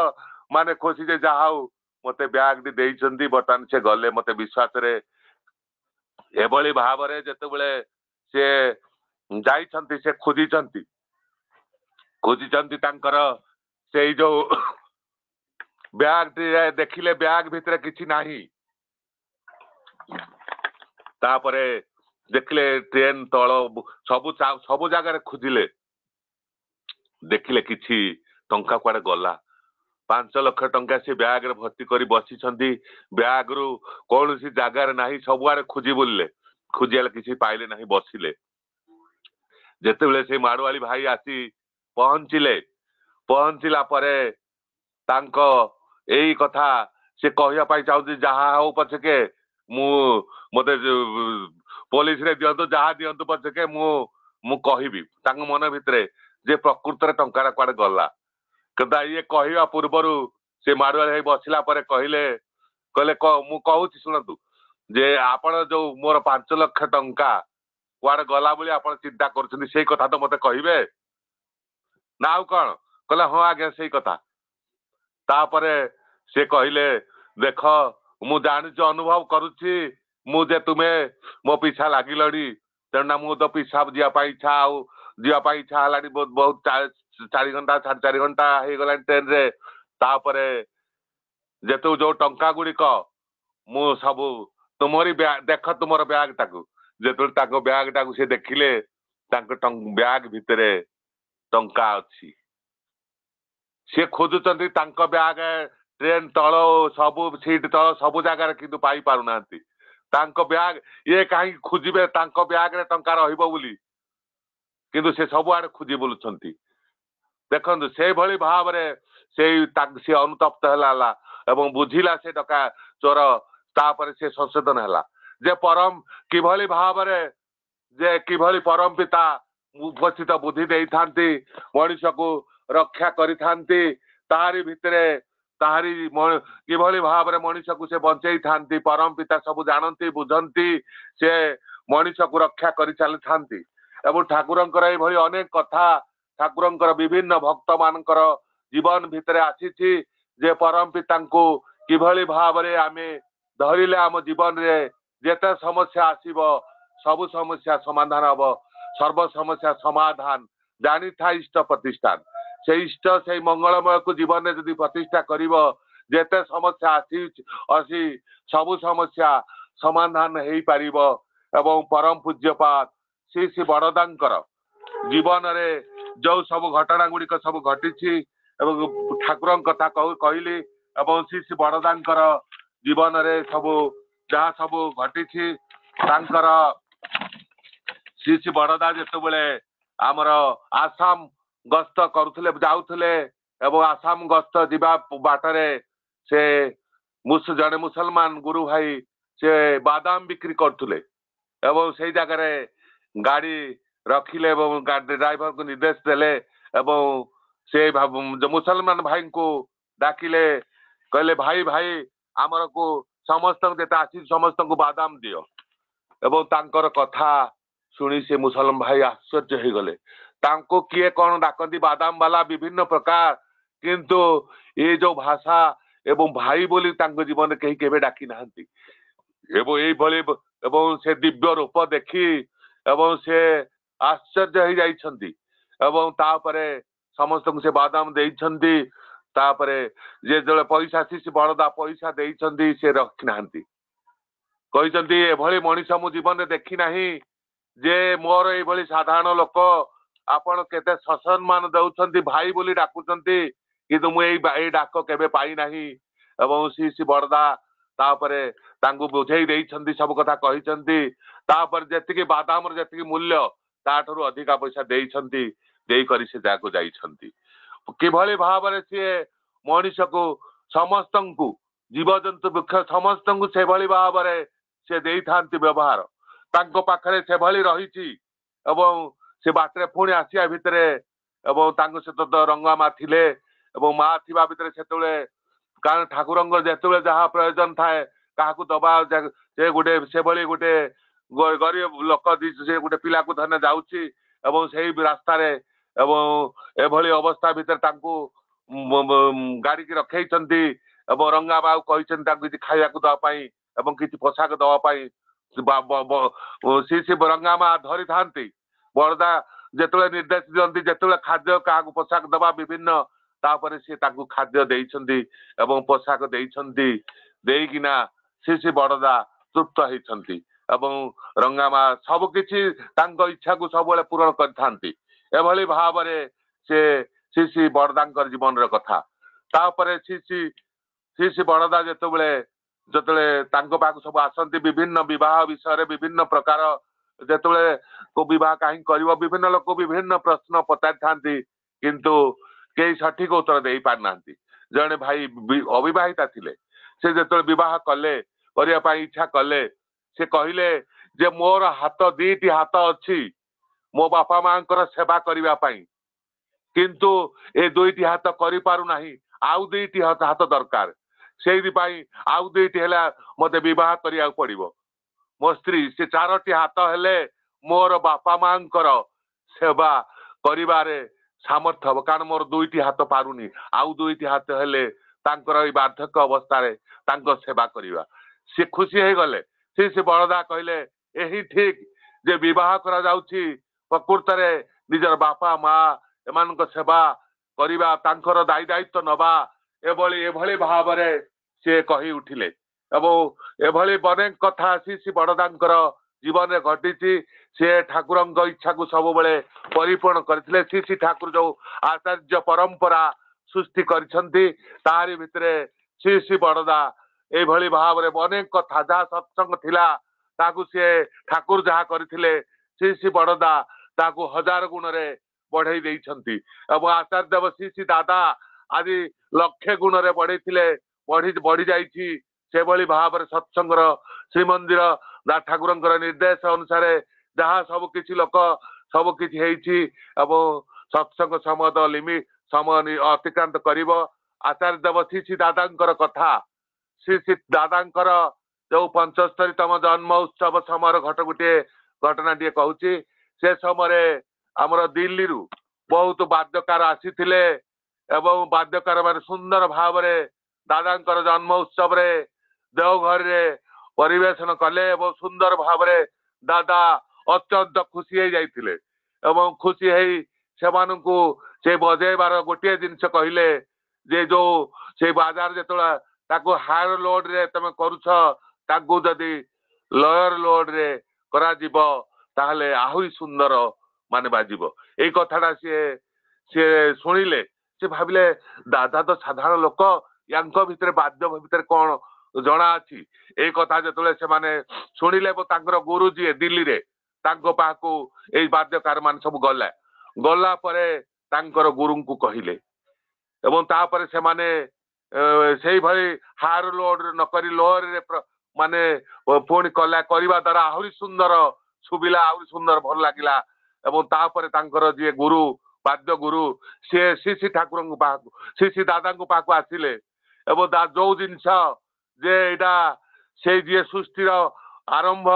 ମାନେ ଖୁସି ଯେ ଯାହା ହଉ ମତେ ବ୍ୟାଗଟି ଦେଇଛନ୍ତି ବର୍ତ୍ତମାନ ସେ ଗଲେ ମତେ ବିଶ୍ୱାସରେ ଏଭଳି ଭାବରେ ଯେତେବେଳେ ସେ ଯାଇଛନ୍ତି ସେ ଖୋଜିଛନ୍ତି ତାଙ୍କର ସେଇ ଯୋଉ ବ୍ୟାଗଟିରେ ଦେଖିଲେ ବ୍ୟାଗ ଭିତରେ କିଛି ନାହିଁ ତାପରେ ଦେଖିଲେ ଟ୍ରେନ ତଳ ସବୁ ଜାଗାରେ ଖୋଜିଲେ ଦେଖିଲେ କିଛି ଟଙ୍କା କୁଆଡେ ଗଲା 5 ଲକ୍ଷ ଟଙ୍କା ସେ ବ୍ୟାଗରେ ଭର୍ତ୍ତି କରି ବସିଛନ୍ତି ବ୍ୟାଗରୁ କୌଣସି ଜାଗାରେ ନାହିଁ ସବୁଆଡେ ଖୋଜି ବୁଲିଲେ ଖୋଜିଲେ କିଛି ପାଇଲେ ନାହିଁ ବସିଲେ ଯେତେବେଳେ ସେ ମାଡୁଆଳି ଭାଇ ଆସି ପହଞ୍ଚିଲା ପରେ ତାଙ୍କ ଏଇ କଥା ସେ କହିବା ପାଇଁ ଚାହୁଁଛି ଯାହା ହଉ ପଛକେ ମତେ ପୋଲିସରେ ଦିଅନ୍ତୁ ଯାହା ଦିଅନ୍ତୁ ପଛକେ ମୁଁ କହିବି ତାଙ୍କ ମନ ଭିତରେ ଯେ ପ୍ରକୃତରେ ଟଙ୍କାଟା କୁଆଡେ ଗଲା କିନ୍ତୁ ଇଏ କହିବା ପୂର୍ବରୁ ସେ ମାଡୁଆଳି ଭାଇ ବସିଲା ପରେ କହିଲେ ମୁଁ କହୁଛି ଶୁଣନ୍ତୁ ଯେ ଆପଣ ଯୋଉ ମୋର 5 ଲକ୍ଷ ଟଙ୍କା କୁଆଡେ ଗଲା ବୋଲି ଆପଣ ଚିନ୍ତା କରୁଛନ୍ତି ସେଇ କଥା ତ ମତେ କହିବେ ନା ଆଉ କଣ କହିଲେ ହଁ ଆଜ୍ଞା ସେଇ କଥା ତାପରେ ସେ କହିଲେ ଦେଖ ମୁଁ ଜାଣିଛି ଅନୁଭବ କରୁଛି ମୁଁ ଯେ ତୁମେ ମୋ ପିଛା ଲାଗିଲଣି ତେଣୁ ମୁଁ ତ ପିଛା ଯିବା ପାଇଁ ଇଚ୍ଛା ହେଲାଣି ବହୁତ 4 ଘଣ୍ଟା 4.5 ଘଣ୍ଟା ହେଇଗଲାଣି ଟ୍ରେନରେ ତାପରେ ଯୋଉ ଟଙ୍କା ଗୁଡିକ ମୁଁ ସବୁ ତୁମରି ଦେଖ ତୁମର ବ୍ୟାଗ ଟାକୁ ଯେତେବେଳେ ତାଙ୍କ ବ୍ୟାଗ ଟାକୁ ସେ ଦେଖିଲେ ତାଙ୍କ ବ୍ୟାଗ ଭିତରେ ଟଙ୍କା ଅଛି ସେ ଖୋଜୁଛନ୍ତି ତାଙ୍କ ବ୍ୟାଗ ଟ୍ରେନ ତଳ ସବୁ ସିଟ ତଳ ସବୁ ଜାଗାରେ କିନ୍ତୁ ପାଇ ପାରୁନାହାନ୍ତି ତାଙ୍କ ବ୍ୟାଗ ଇଏ କାହିଁକି ଖୋଜିବେ ତାଙ୍କ ବ୍ୟାଗରେ ଟଙ୍କା ରହିବ ବୋଲି କିନ୍ତୁ ସେ ସବୁଆଡେ ଖୋଜି ବୁଲୁଛନ୍ତି। ଦେଖନ୍ତୁ ସେଇଭଳି ଭାବରେ ସେ ଅନୁତପ୍ତ ହେଲା ଏବଂ ବୁଝିଲା ସେ ଡକା ଚୋର। ତାପରେ ସେ ସଂଶୋଧନ ହେଲା ଯେ କିଭଳି ଭାବରେ କିଭଳି ପରମ ପିତା ଉପସ୍ଥିତ ବୁଦ୍ଧି ଦେଇଥାନ୍ତି, ମଣିଷକୁ ରକ୍ଷା କରିଥାନ୍ତି, ତାହାରି ଭିତରେ କିଭଳି ଭାବରେ ମଣିଷକୁ ସେ ବଞ୍ଚେଇଥାନ୍ତି। ପରମ ପିତା ସବୁ ଜାଣନ୍ତି, ବୁଝନ୍ତି, ସେ ମଣିଷକୁ ରକ୍ଷା କରି ଚାଲିଥାନ୍ତି। ଏବଂ ଠାକୁରଙ୍କର ଏଇଭଳି ଅନେକ କଥା ଠାକୁରଙ୍କର ବିଭିନ୍ନ ଭକ୍ତ ମାନଙ୍କର ଜୀବନ ଭିତରେ ଆସିଛି ଯେ ପରମ ପିତାଙ୍କୁ କିଭଳି ଭାବରେ ଆମେ ଧରିଲେ ଆମ ଜୀବନରେ ଯେତେ ସମସ୍ୟା ଆସିବ ସବୁ ସମସ୍ୟା ସମାଧାନ ହବ। ସର୍ବ ସମସ୍ୟା ସମାଧାନ ଜାଣିଥା ଇଷ୍ଟ ପ୍ରତିଷ୍ଠାନ। ସେଇ ଇଷ୍ଟ ସେଇ ମଙ୍ଗଳମୟକୁ ଜୀବନରେ ଯଦି ପ୍ରତିଷ୍ଠା କରିବ, ଯେତେ ସମସ୍ୟା ଆସି ସବୁ ସମସ୍ୟା ସମାଧାନ ହେଇପାରିବ। ଏବଂ ପରମ ପୂଜ୍ୟପାଦ ଶ୍ରୀ ବଡ଼ଦାଙ୍କର ଜୀବନରେ ଯୋଉ ସବୁ ଘଟଣା ଗୁଡ଼ିକ ସବୁ ଘଟିଛି ଏବଂ ଠାକୁରଙ୍କ କଥା କହିଲି ଏବଂ ଶ୍ରୀ ବଡ଼ଦାଙ୍କର ଜୀବନରେ ସବୁ ଯାହା ସବୁ ଘଟିଛି, ତାଙ୍କର ଶ୍ରୀ ବଡ଼ଦା ଯେତେବେଳେ ଆମର ଆସାମ ଗସ୍ତ ଯାଉଥିଲେ ଏବଂ ଆସାମ ଗସ୍ତ ଯିବା ବାଟରେ ସେ ଜଣେ ମୁସଲମାନ ଗୁରୁ ଭାଇ ସେ ବାଦାମ ବିକ୍ରି କରୁଥିଲେ ଏବଂ ସେଇ ଜାଗାରେ ଗାଡି ରଖିଲେ ଏବଂ ଡ୍ରାଇଭରକୁ ନିର୍ଦ୍ଦେଶ ଦେଲେ ଏବଂ ସେ ମୁସଲମାନ ଭାଇଙ୍କୁ ଡାକିଲେ, କହିଲେ ଭାଇ ଆମରକୁ ସମସ୍ତଙ୍କୁ ଯେତେ ଆସିଛି ସମସ୍ତଙ୍କୁ ବାଦାମ ଦିଅ। ଏବଂ ତାଙ୍କର କଥା ଶୁଣି ସେ ମୁସଲମାନ ଭାଇ ଆଶ୍ଚର୍ଯ୍ୟ ହେଇଗଲେ। ତାଙ୍କୁ କିଏ କଣ ଡାକନ୍ତି ବାଦାମ ବାଲା ବିଭିନ୍ନ ପ୍ରକାର, କିନ୍ତୁ ଏ ଯୋଉ ଭାଷା ଏବଂ ଭାଇ ବୋଲି ତାଙ୍କ ଜୀବନରେ କେହି କେବେ ଡାକି ନାହାନ୍ତି। ଏବଂ ଏଇଭଳି ଏବଂ ସେ ଦିବ୍ୟ ରୂପ ଦେଖି ଏବଂ ସେ ଆଶ୍ଚର୍ଯ୍ୟ ହେଇଯାଇଛନ୍ତି ଏବଂ ତାପରେ ସମସ୍ତଙ୍କୁ ସେ ବାଦାମ ଦେଇଛନ୍ତି। ତାପରେ ଯେତେବେଳେ ପଇସା ଆସିଛି ବଳଦା ପଇସା ଦେଇଛନ୍ତି, ସେ ରଖିନାହାନ୍ତି। କହିଛନ୍ତି ଏଭଳି ମଣିଷ ମୁଁ ଜୀବନରେ ଦେଖି ନାହିଁ ଯେ ମୋର ଏଇଭଳି ସାଧାରଣ ଲୋକ ଆପଣ କେତେ ସମ୍ମାନ ଦଉଛନ୍ତି, ଭାଇ ବୋଲି ଡାକୁଛନ୍ତି, କିନ୍ତୁ ମୁଁ ଏଇ ଡାକ କେବେ ପାଇନାହିଁ। ଏବଂ ଶ୍ରୀ ବଡ଼ଦା ତାପରେ ତାଙ୍କୁ ବୁଝେଇ ଦେଇଛନ୍ତି, ସବୁ କଥା କହିଛନ୍ତି। ତାପରେ ଯେତିକି ବାଦାମର ଯେତିକି ମୂଲ୍ୟ ତାଠାରୁ ଅଧିକା ପଇସା ଦେଇଛନ୍ତି, ଦେଇକରି ସେ ଯାହାକୁ ଯାଇଛନ୍ତି। କିଭଳି ଭାବରେ ସିଏ ମଣିଷକୁ ସମସ୍ତଙ୍କୁ ଜୀବଜନ୍ତୁ ବୃକ୍ଷ ସମସ୍ତଙ୍କୁ ସେଭଳି ଭାବରେ ସେ ଦେଇଥାନ୍ତି ବ୍ୟବହାର। ତାଙ୍କ ପାଖରେ ସେଭଳି ରହିଛି ଏବଂ ସେ ବାଟରେ ପୁଣି ଆସିବା ଭିତରେ ଏବଂ ତାଙ୍କ ସହିତ ତ ରଙ୍ଗା ମା ଥିଲେ ଏବଂ ମା ଥିବା ଭିତରେ ସେତେବେଳେ କାରଣ ଠାକୁରଙ୍କର ଯେତେବେଳେ ଯାହା ପ୍ରয়োଜନ ଥାଏ କାହାକୁ ଦବା, ସେ ସେଭଳି ଗୋଟେ ଗରିବ ଲୋକ ସେ ଗୋଟେ ପିଲାକୁ ଧରିନେ ଯାଉଛି ଏବଂ ସେଇ ରାସ୍ତାରେ ଏବଂ ଏଭଳି ଅବସ୍ଥା ଭିତରେ ତାଙ୍କୁ ଗାଡିକି ରଖେଇଛନ୍ତି ଏବଂ ରଙ୍ଗା ବାବୁ କହିଛନ୍ତି ତାଙ୍କୁ କିଛି ଖାଇବାକୁ ଦବା ପାଇଁ ଏବଂ କିଛି ପୋଷାକ ଦବା ପାଇଁ। ଶ୍ରୀ ରଙ୍ଗା ମା ଧରିଥାନ୍ତି। ବଳଦା ଯେତେବେଳେ ନିର୍ଦ୍ଦେଶ ଦିଅନ୍ତି, ଯେତେବେଳେ ଖାଦ୍ୟ କାହାକୁ ପୋଷାକ ଦବା ବିଭିନ୍ନ, ତାପରେ ସିଏ ତାଙ୍କୁ ଖାଦ୍ୟ ଦେଇଛନ୍ତି ଏବଂ ପୋଷାକ ଦେଇଛନ୍ତି। ଦେଇକିନା ଶ୍ରୀ ବଡ଼ଦା ତୃପ୍ତ ହେଇଛନ୍ତି ଏବଂ ରଙ୍ଗାମା ସବୁ କିଛି ତାଙ୍କ ଇଚ୍ଛାକୁ ସବୁବେଳେ ପୂରଣ କରିଥାନ୍ତି। ଏଭଳି ଭାବରେ ସେ ଶ୍ରୀ ବଡ଼ଦାଙ୍କର ଜୀବନର କଥା। ତାପରେ ଶ୍ରୀ ବଡ଼ଦା ଯେତେବେଳେ ତାଙ୍କ ପାଖକୁ ସବୁ ଆସନ୍ତି ବିଭିନ୍ନ ବିବାହ ବିଷୟରେ ବିଭିନ୍ନ ପ୍ରକାର, ଯେତେବେଳେ କୋଉ ବିବାହ କାହିଁକି କରିବ ବିଭିନ୍ନ ଲୋକ ବିଭିନ୍ନ ପ୍ରଶ୍ନ ପଚାରିଥାନ୍ତି, କିନ୍ତୁ କେହି ସଠିକ ଉତ୍ତର ଦେଇ ପାରିନାହାନ୍ତି। ଜଣେ ଭାଇ ଅବିବାହିତା ଥିଲେ, ସେ ଯେତେବେଳେ ବିବାହ କଲେ କରିବା ପାଇଁ ଇଚ୍ଛା କଲେ, ସେ କହିଲେ ଯେ ମୋର ଦୁଇଟି ହାତ ଅଛି ମୋ ବାପା ମାଙ୍କର ସେବା କରିବା ପାଇଁ, କିନ୍ତୁ ଏ ଦୁଇଟି ହାତ କରିପାରୁନାହିଁ, ଆଉ ଦୁଇଟି ହାତ ଦରକାର। ସେଇଥିପାଇଁ ଆଉ ଦୁଇଟି ହେଲା ମତେ ବିବାହ କରିବାକୁ ପଡିବ। ମୋ ସ୍ତ୍ରୀ ସେ ଚାରୋଟି ହାତ ହେଲେ ମୋର ବାପା ମାଙ୍କର ସେବା କରିବାରେ ସାମର୍ଥ୍ୟ ହବ, କାରଣ ମୋର ଦୁଇଟି ହାତ ପାରୁନି, ଆଉ ଦୁଇଟି ହାତ ହେଲେ ତାଙ୍କର ଏଇ ବାର୍ଦ୍ଧକ୍ୟ ଅବସ୍ଥାରେ ତାଙ୍କ ସେବା କରିବା। ସେ ଖୁସି ହେଇଗଲେ। ସେ ବଳଦା କହିଲେ ଏହି ଠିକ ଯେ ବିବାହ କରାଯାଉଛି ପ୍ରକୃତରେ ନିଜର ବାପା ମା ଏମାନଙ୍କ ସେବା କରିବା, ତାଙ୍କର ଦାୟିତ୍ୱ ନବା, ଏଭଳି ଭାବରେ ସେ କହି ଉଠିଲେ। ଏବଂ ଏଭଳି ଅନେକ କଥା ଶ୍ରୀ ବଡ଼ଦାଙ୍କର ଜୀବନରେ ଘଟିଛି। ସେ ଠାକୁରଙ୍କ ଇଚ୍ଛାକୁ ସବୁବେଳେ ପରିପୂର୍ଣ୍ଣ କରିଥିଲେ। ଶ୍ରୀ ଠାକୁର ଯୋଉ ଆଚାର୍ଯ୍ୟ ପରମ୍ପରା ସୃଷ୍ଟି କରିଛନ୍ତି, ତାହାରି ଭିତରେ ଶ୍ରୀ ବଡ଼ଦା ଏଇଭଳି ଭାବରେ ଅନେକ କଥା ଯାହା ସତ୍ସଙ୍ଗ ଥିଲା ତାକୁ ସିଏ ଠାକୁର ଯାହା କରିଥିଲେ, ଶ୍ରୀ ବଡ଼ଦା ତାକୁ 1000 ଗୁଣରେ ବଢେଇ ଦେଇଛନ୍ତି ଏବଂ ଆଚାର୍ଯ୍ୟ ଦେବ ଶ୍ରୀ ଦାଦା ଆଜି 1,00,000 ଗୁଣରେ ବଢେଇଥିଲେ ବଢି ଯାଇଛି। ସେଭଳି ଭାବରେ ସତ୍ସଙ୍ଗର ଶ୍ରୀମନ୍ଦିର ଠାକୁରଙ୍କର ନିର୍ଦ୍ଦେଶ ଅନୁସାରେ ଯାହା ସବୁ କିଛି ଲୋକ ସବୁ କିଛି ହେଇଛି ଏବଂ ସତ୍ସଙ୍ଗ ସମୟ ଅତିକ୍ରାନ୍ତ କରିବ। ଆଚାର୍ଯ୍ୟ ଦେବ ଶ୍ରୀ ଦାଦାଙ୍କର କଥା ଶ୍ରୀ ଦାଦାଙ୍କର ଯୋଉ 75ତମ ଜନ୍ମ ଉତ୍ସବ ସମୟର ଘଟଣାଟିଏ କହୁଛି। ସେ ସମୟରେ ଆମର ଦିଲ୍ଲୀରୁ ବହୁତ ବାଦ୍ୟକାର ଆସିଥିଲେ ଏବଂ ବାଦ୍ୟକାର ମାନେ ସୁନ୍ଦର ଭାବରେ ଦାଦାଙ୍କର ଜନ୍ମ ଉତ୍ସବରେ ଦେଓଘରରେ ପରିବେଷଣ କଲେ ଏବଂ ସୁନ୍ଦର ଭାବରେ ଦାଦା ଅତ୍ୟନ୍ତ ଖୁସି ହେଇ ଯାଇଥିଲେ ଏବଂ ଖୁସି ହେଇ ସେମାନଙ୍କୁ ସେ ବଜେଇବାର ଗୋଟିଏ ଜିନିଷ କହିଲେ ଯେ ଯୋଉ ସେଇ ବାଜାର ଯେତେବେଳେ ତାକୁ ହାୟର ଲୋଡ ରେ ତମେ କରୁଛ ତାକୁ ଯଦି ଲୋୟର ଲୋଡ ରେ କରାଯିବ ତାହେଲେ ଆହୁରି ସୁନ୍ଦର ମାନେ ବାଜିବ। ଏଇ କଥାଟା ସିଏ ଶୁଣିଲେ ସେ ଭାବିଲେ ଦାଦା ତ ସାଧାରଣ ଲୋକ ୟାଙ୍କ ଭିତରେ ବାଦ୍ୟ ଭିତରେ କଣ ଜଣା ଅଛି। ଏଇ କଥା ଯେତେବେଳେ ସେମାନେ ଶୁଣିଲେ ଏବଂ ତାଙ୍କର ଗୁରୁ ଯିଏ ଦିଲ୍ଲୀରେ ତାଙ୍କ ପାଖକୁ ଏଇ ବାଦ୍ୟକାର ମାନେ ସବୁ ଗଲା ପରେ ତାଙ୍କର ଗୁରୁଙ୍କୁ କହିଲେ ଏବଂ ତାପରେ ସେମାନେ ସେଇଭଳି ହାୟର ଲୋଡ ନକରି ଲୋଅରରେ ମାନେ ପୁଣି କରିବା ଦ୍ୱାରା ଆହୁରି ସୁନ୍ଦର ଶୁଭିଲା ଆହୁରି ସୁନ୍ଦର ଭଲ ଲାଗିଲା ଏବଂ ତାପରେ ତାଙ୍କର ଯିଏ ଗୁରୁ ବାଦ୍ୟ ଗୁରୁ ସିଏ ଶ୍ରୀ ଠାକୁରଙ୍କ ପାଖକୁ ଶ୍ରୀ ଦାଦାଙ୍କ ପାଖକୁ ଆସିଲେ ଏବଂ ଯୋଉ ଜିନିଷ ଯେ ଏଇଟା ସେଇ ଯିଏ ସୃଷ୍ଟିର ଆରମ୍ଭ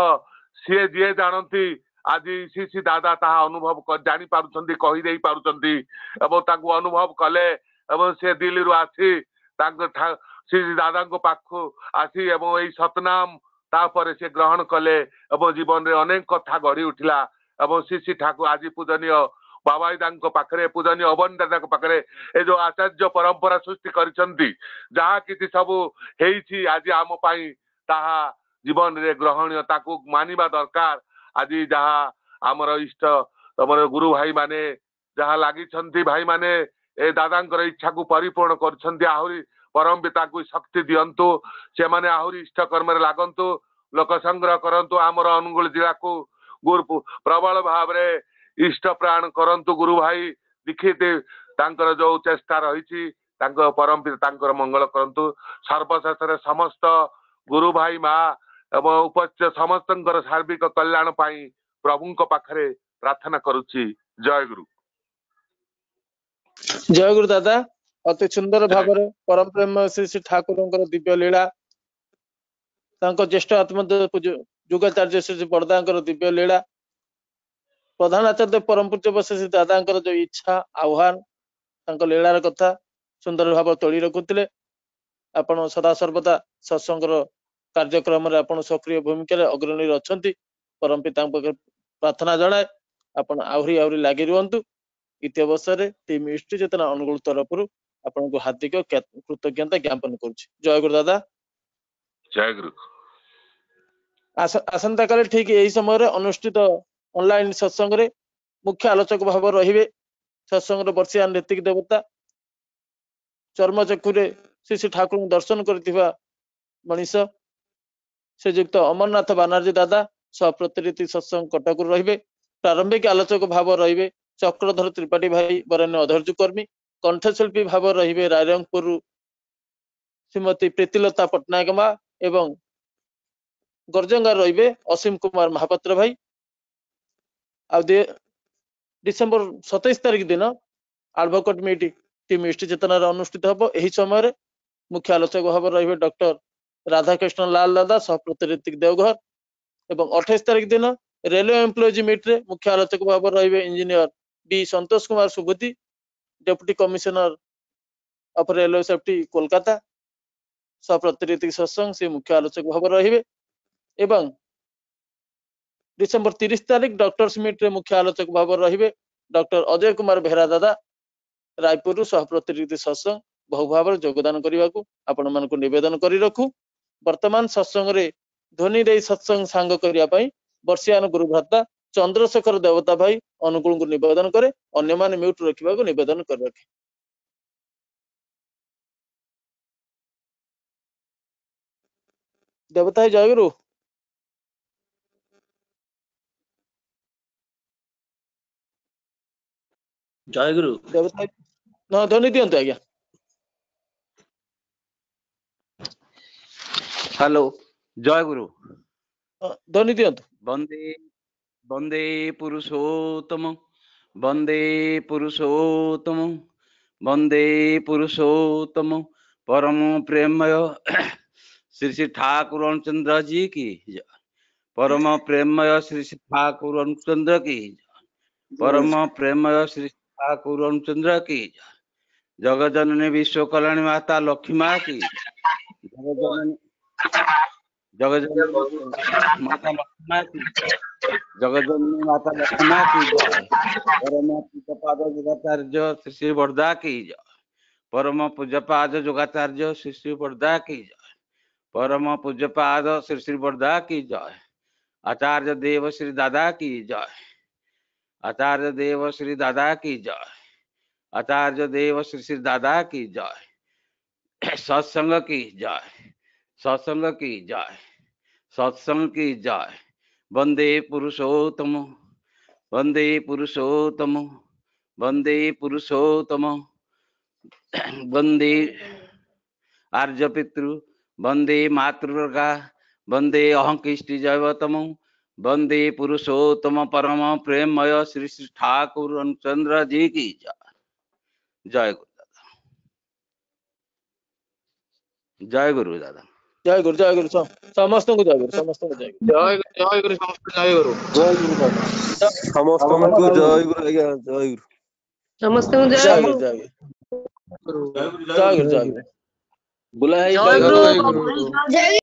ସିଏ ଯିଏ ଜାଣନ୍ତି ଆଜି ଶ୍ରୀ ଦାଦା ତାହା ଅନୁଭବ ଜାଣି ପାରୁଛନ୍ତି କହିଦେଇ ପାରୁଛନ୍ତି ଏବଂ ତାଙ୍କୁ ଅନୁଭବ କଲେ ଏବଂ ସେ ଦିଲ୍ଲୀରୁ ଆସି ତାଙ୍କ ଶ୍ରୀ ଦାଦାଙ୍କ ପାଖକୁ ଆସି ଏବଂ ଏଇ ସତନାମ ତାପରେ ସେ ଗ୍ରହଣ କଲେ ଏବଂ ଜୀବନରେ ଅନେକ କଥା ଗଢି ଉଠିଲା ଏବଂ ଶ୍ରୀ ଠାକୁର ଆଜି ପୂଜନୀୟ ବାବାଇଦାଙ୍କ ପାଖରେ ପୂଜନୀୟ ଅବନ ଦାଦାଙ୍କ ପାଖରେ ଏ ଯୋଉ ଆଚାର୍ଯ୍ୟ ପରମ୍ପରା ସୃଷ୍ଟି କରିଛନ୍ତି ଯାହା କିଛି ସବୁ ହେଇଛି ଆଜି ଆମ ପାଇଁ ତାହା ଜୀବନରେ ଗ୍ରହଣୀୟ ତାକୁ ମାନିବା ଦରକାର। ଆଜି ଯାହା ଆମର ଇଷ୍ଟ ତମର ଗୁରୁ ଭାଇ ମାନେ ଯାହା ଲାଗିଛନ୍ତି ଭାଇମାନେ ଏ ଦାଦାଙ୍କର ଇଚ୍ଛାକୁ ପରିପୂର୍ଣ୍ଣ କରୁଛନ୍ତି ଆହୁରି ପରମ ପିତାକୁ ଶକ୍ତି ଦିଅନ୍ତୁ ସେମାନେ ଆହୁରି ଇଷ୍ଟ କର୍ମରେ ଲାଗନ୍ତୁ ଲୋକ ସଂଗ୍ରହ କରନ୍ତୁ ଆମର ଅନୁଗୁଳ ଜିଲ୍ଲାକୁ ପ୍ରବଳ ଭାବରେ ଇଷ୍ଟ ପ୍ରାଣ କରନ୍ତୁ ଗୁରୁ ଭାଇ ଦୀକ୍ଷିତ ତାଙ୍କର ଯୋଉ ଚେଷ୍ଟା ରହିଛି ତାଙ୍କ ପରମ ପିତା ତାଙ୍କର ମଙ୍ଗଳ କରନ୍ତୁ। ସର୍ବଶେଷରେ ସମସ୍ତ ଗୁରୁ ଭାଇ ମା ଏବଂ ଉପସ୍ଥିତ ସମସ୍ତଙ୍କର ସାର୍ବିକ କଲ୍ୟାଣ ପାଇଁ ପ୍ରଭୁଙ୍କ ପାଖରେ ପ୍ରାର୍ଥନା କରୁଛି। ଜୟ ଗୁରୁ। ଜୟ ଗୁରୁ ଦାଦା। ଅତି ସୁନ୍ଦର ଭାବରେ ପରମ ପ୍ରେମ ଶ୍ରୀ ଠାକୁରଙ୍କର ଦିବ୍ୟ ଲୀଳା ତାଙ୍କ ଜ୍ୟେଷ୍ଠ ଆତ୍ମଦେବ ଯୁଗାଚାର୍ଯ୍ୟ ଶ୍ରୀ ବରଦାଙ୍କର ଦିବ୍ୟ ଲୀଳା ପ୍ରଧାନ ଆଚାର୍ଯ୍ୟ ପରମ ପୂଜ୍ୟ ଶ୍ରୀ ଦାଦାଙ୍କର ଯୋଉ ଇଚ୍ଛା ଆହ୍ୱାନ ତାଙ୍କ ଲୀଳାର କଥା ସୁନ୍ଦର ଭାବରେ ତୋଳି ରଖୁଥିଲେ। ଆପଣ ସଦାସର୍ବଦା ସତ୍ସଙ୍ଗର କାର୍ଯ୍ୟକ୍ରମରେ ଆପଣ ସକ୍ରିୟ ଭୂମିକାରେ ଅଗ୍ରଣୀରେ ଅଛନ୍ତି। ପରମ ପିତାଙ୍କ ପାଖରେ ପ୍ରାର୍ଥନା ଜଣାଏ ଆପଣ ଆହୁରି ଲାଗି ରୁହନ୍ତୁ। ଇତି ଅବସରରେ ଟିମ୍ ଇଷ୍ଟି ଚେତନା ଅନୁଗୁଳ ତରଫରୁ ଆପଣଙ୍କୁ ହାର୍ଦ୍ଦିକ କୃତଜ୍ଞତା ଜ୍ଞାପନ କରୁଛି। ଜୟ ଗୁରୁ ଦାଦା। ଜୟ ଗୁରୁ। ଆସନ୍ତାକାଲି ଠିକ ଏହି ସମୟରେ ଅନୁଷ୍ଠିତ ଅନଲାଇନ ସତ୍ସଙ୍ଗରେ ମୁଖ୍ୟ ଆଲୋଚକ ଭାବରେ ରହିବେ ସତ୍ସଙ୍ଗର ବର୍ଷିୟାନ ଋତିକ ଦେବତା ଚର୍ମଚକ୍ଷୁରେ ଶ୍ରୀ ଠାକୁରଙ୍କୁ ଦର୍ଶନ କରିଥିବା ମଣିଷ ଶ୍ରୀଯୁକ୍ତ ଅମରନାଥ ବାନାର୍ଜୀ ଦାଦା ସହ ପ୍ରତିନିଧି ସତ୍ସଙ୍ଗ କଟକରୁ ରହିବେ। ପ୍ରାରମ୍ଭିକ ଆଲୋଚକ ଭାବରେ ରହିବେ ଚକ୍ରଧର ତ୍ରିପାଠୀ ଭାଇ ବରେଣ୍ୟ ଅଧୈର୍ଯ୍ୟ କର୍ମୀ। କଣ୍ଠଶିଳ୍ପୀ ଭାବରେ ରହିବେ ରାଇରଙ୍ଗପୁରରୁ ଶ୍ରୀମତୀ ପ୍ରୀତିଲତା ପଟ୍ଟନାୟକ ମା ଏବଂ ଗର୍ଜଙ୍ଗାରେ ରହିବେ ଅସୀମ କୁମାର ମହାପାତ୍ର ଭାଇ। ଆଉ ଡିସେମ୍ବର 27 ତାରିଖ ଦିନ ଆଡଭୋକେଟ ମିଟ୍ ଟିମ୍ ଇଷ୍ଟ ଚେତନାରେ ଅନୁଷ୍ଠିତ ହେବ। ଏହି ସମୟରେ ମୁଖ୍ୟ ଆଲୋଚକ ଭାବରେ ରହିବେ ଡକ୍ଟର ରାଧାକୃଷ୍ଣ ଲାଲ ଦାଦା ସହ ପ୍ରତିନିଧି ଦେଓଘର ଏବଂ 28 ତାରିଖ ଦିନ ରେଲୱେ ଏମ୍ପ୍ଲୟିଜ ମିଟ୍ରେ ମୁଖ୍ୟ ଆଲୋଚକ ଭାବରେ ରହିବେ engineer B Santosh Kumar Subudhi deputy commissioner of railway safety Kolkata ସହ ପ୍ରତିନିଧି ସତ୍ସଙ୍ଗ ସେ ମୁଖ୍ୟ ଆଲୋଚକ ଭାବରେ ରହିବେ ଏବଂ ଡିସେମ୍ବର 30 ତାରିଖ ଡକ୍ଟର ମିଟ୍ରେ ମୁଖ୍ୟ ଆଲୋଚକ ଭାବରେ ରହିବେ ଡକ୍ଟର ଅଜୟ କୁମାର ବେହେରା ଦାଦା ରାୟପୁରରୁ ସହ ପ୍ରତିନିଧି ସତ୍ସଙ୍ଗ ବହୁ ଭାବରେ ଯୋଗଦାନ କରିବାକୁ ଆପଣ ମାନଙ୍କୁ ନିବେଦନ କରି ରଖୁ। ବର୍ତ୍ତମାନ ସତ୍ସଙ୍ଗରେ ଧ୍ୱନି ଦେଇ ସତ୍ସଙ୍ଗ ସାଙ୍ଗ କରିବା ପାଇଁ ବର୍ଷିୟାନ ଗୁରୁ ଭ୍ରାତା ଚନ୍ଦ୍ରଶେଖର ଦେବତା ଭାଇ ଅନୁକୂଳଙ୍କୁ ନିବେଦନ କରେ ଅନ୍ୟମାନେ ମ୍ୟୁଟ ରଖିବାକୁ ନିବେଦନ କରି ରଖେ। ଦେବତା ଜୟ ଗୁରୁ। ଜୟ ଗୁରୁ। ଦେବତା ହଁ ଧ୍ୱନି ଦିଅନ୍ତୁ ଆଜ୍ଞା। हेलो जय गुरु। ଧ୍ୱନି ଦିଅନ୍ତୁ। वंदे वंदे पुरुषोत्तम वंदे पुरुषोत्तम वंदे पुरुषोत्तम परम प्रेमय श्री श्री ठाकुर रामचंद्र जी की जय। परम प्रेमय श्री श्री ठाकुर रामचंद्र की जय। परम प्रेमय श्री ठाकुर रामचंद्र की जय। जगजननी विश्व कल्याणी माता लक्ष्मी माँ की जगजननी जगजननी माता लक्ष्मी माँ की जगजननी माता लक्ष्मी माँ की जय। परम पूज्यपाद योगाचार्य श्री श्री वर्धा की जय। परम पूज्यपाद योगाचार्य श्री श्री वर्धा की जय। परम पूज्यपाद श्री श्री वर्धा की जय। आचार्य देव श्री दादा की जय। आचार्य देव श्री दादा की जय। आचार्य देव श्री श्री दादा की जय। सत्संग की जय। सत्संग की जय। सत्संग की जय। वंदे पुरुषोत्तम वंदे पुरुषोत्तम वंदे पुरुषोत्तम वंदे आर्य पितृ वंदे मातृगा वंदे अहंकृष्टि जैवतम वंदे पुरुषोत्तम परम प्रेममय श्री श्री ठाकुर रामचंद्र जी की जय। जय गुरु दादा। जय गुरु दादा। जय गुरु जय गुरु समस्त को जय गुरु समस्त को जय गुरु जय गुरु जय गुरु बाबा समस्त जय गुरु आज्ञा जय गुरु ସମସ୍ତଙ୍କୁ जय ଜୟ गुरु ଗୁରୁ। जय गुरु जय गुरु जय गुरु बुला ଜୟ ଗୁରୁ। जय गुरु। ଜୟ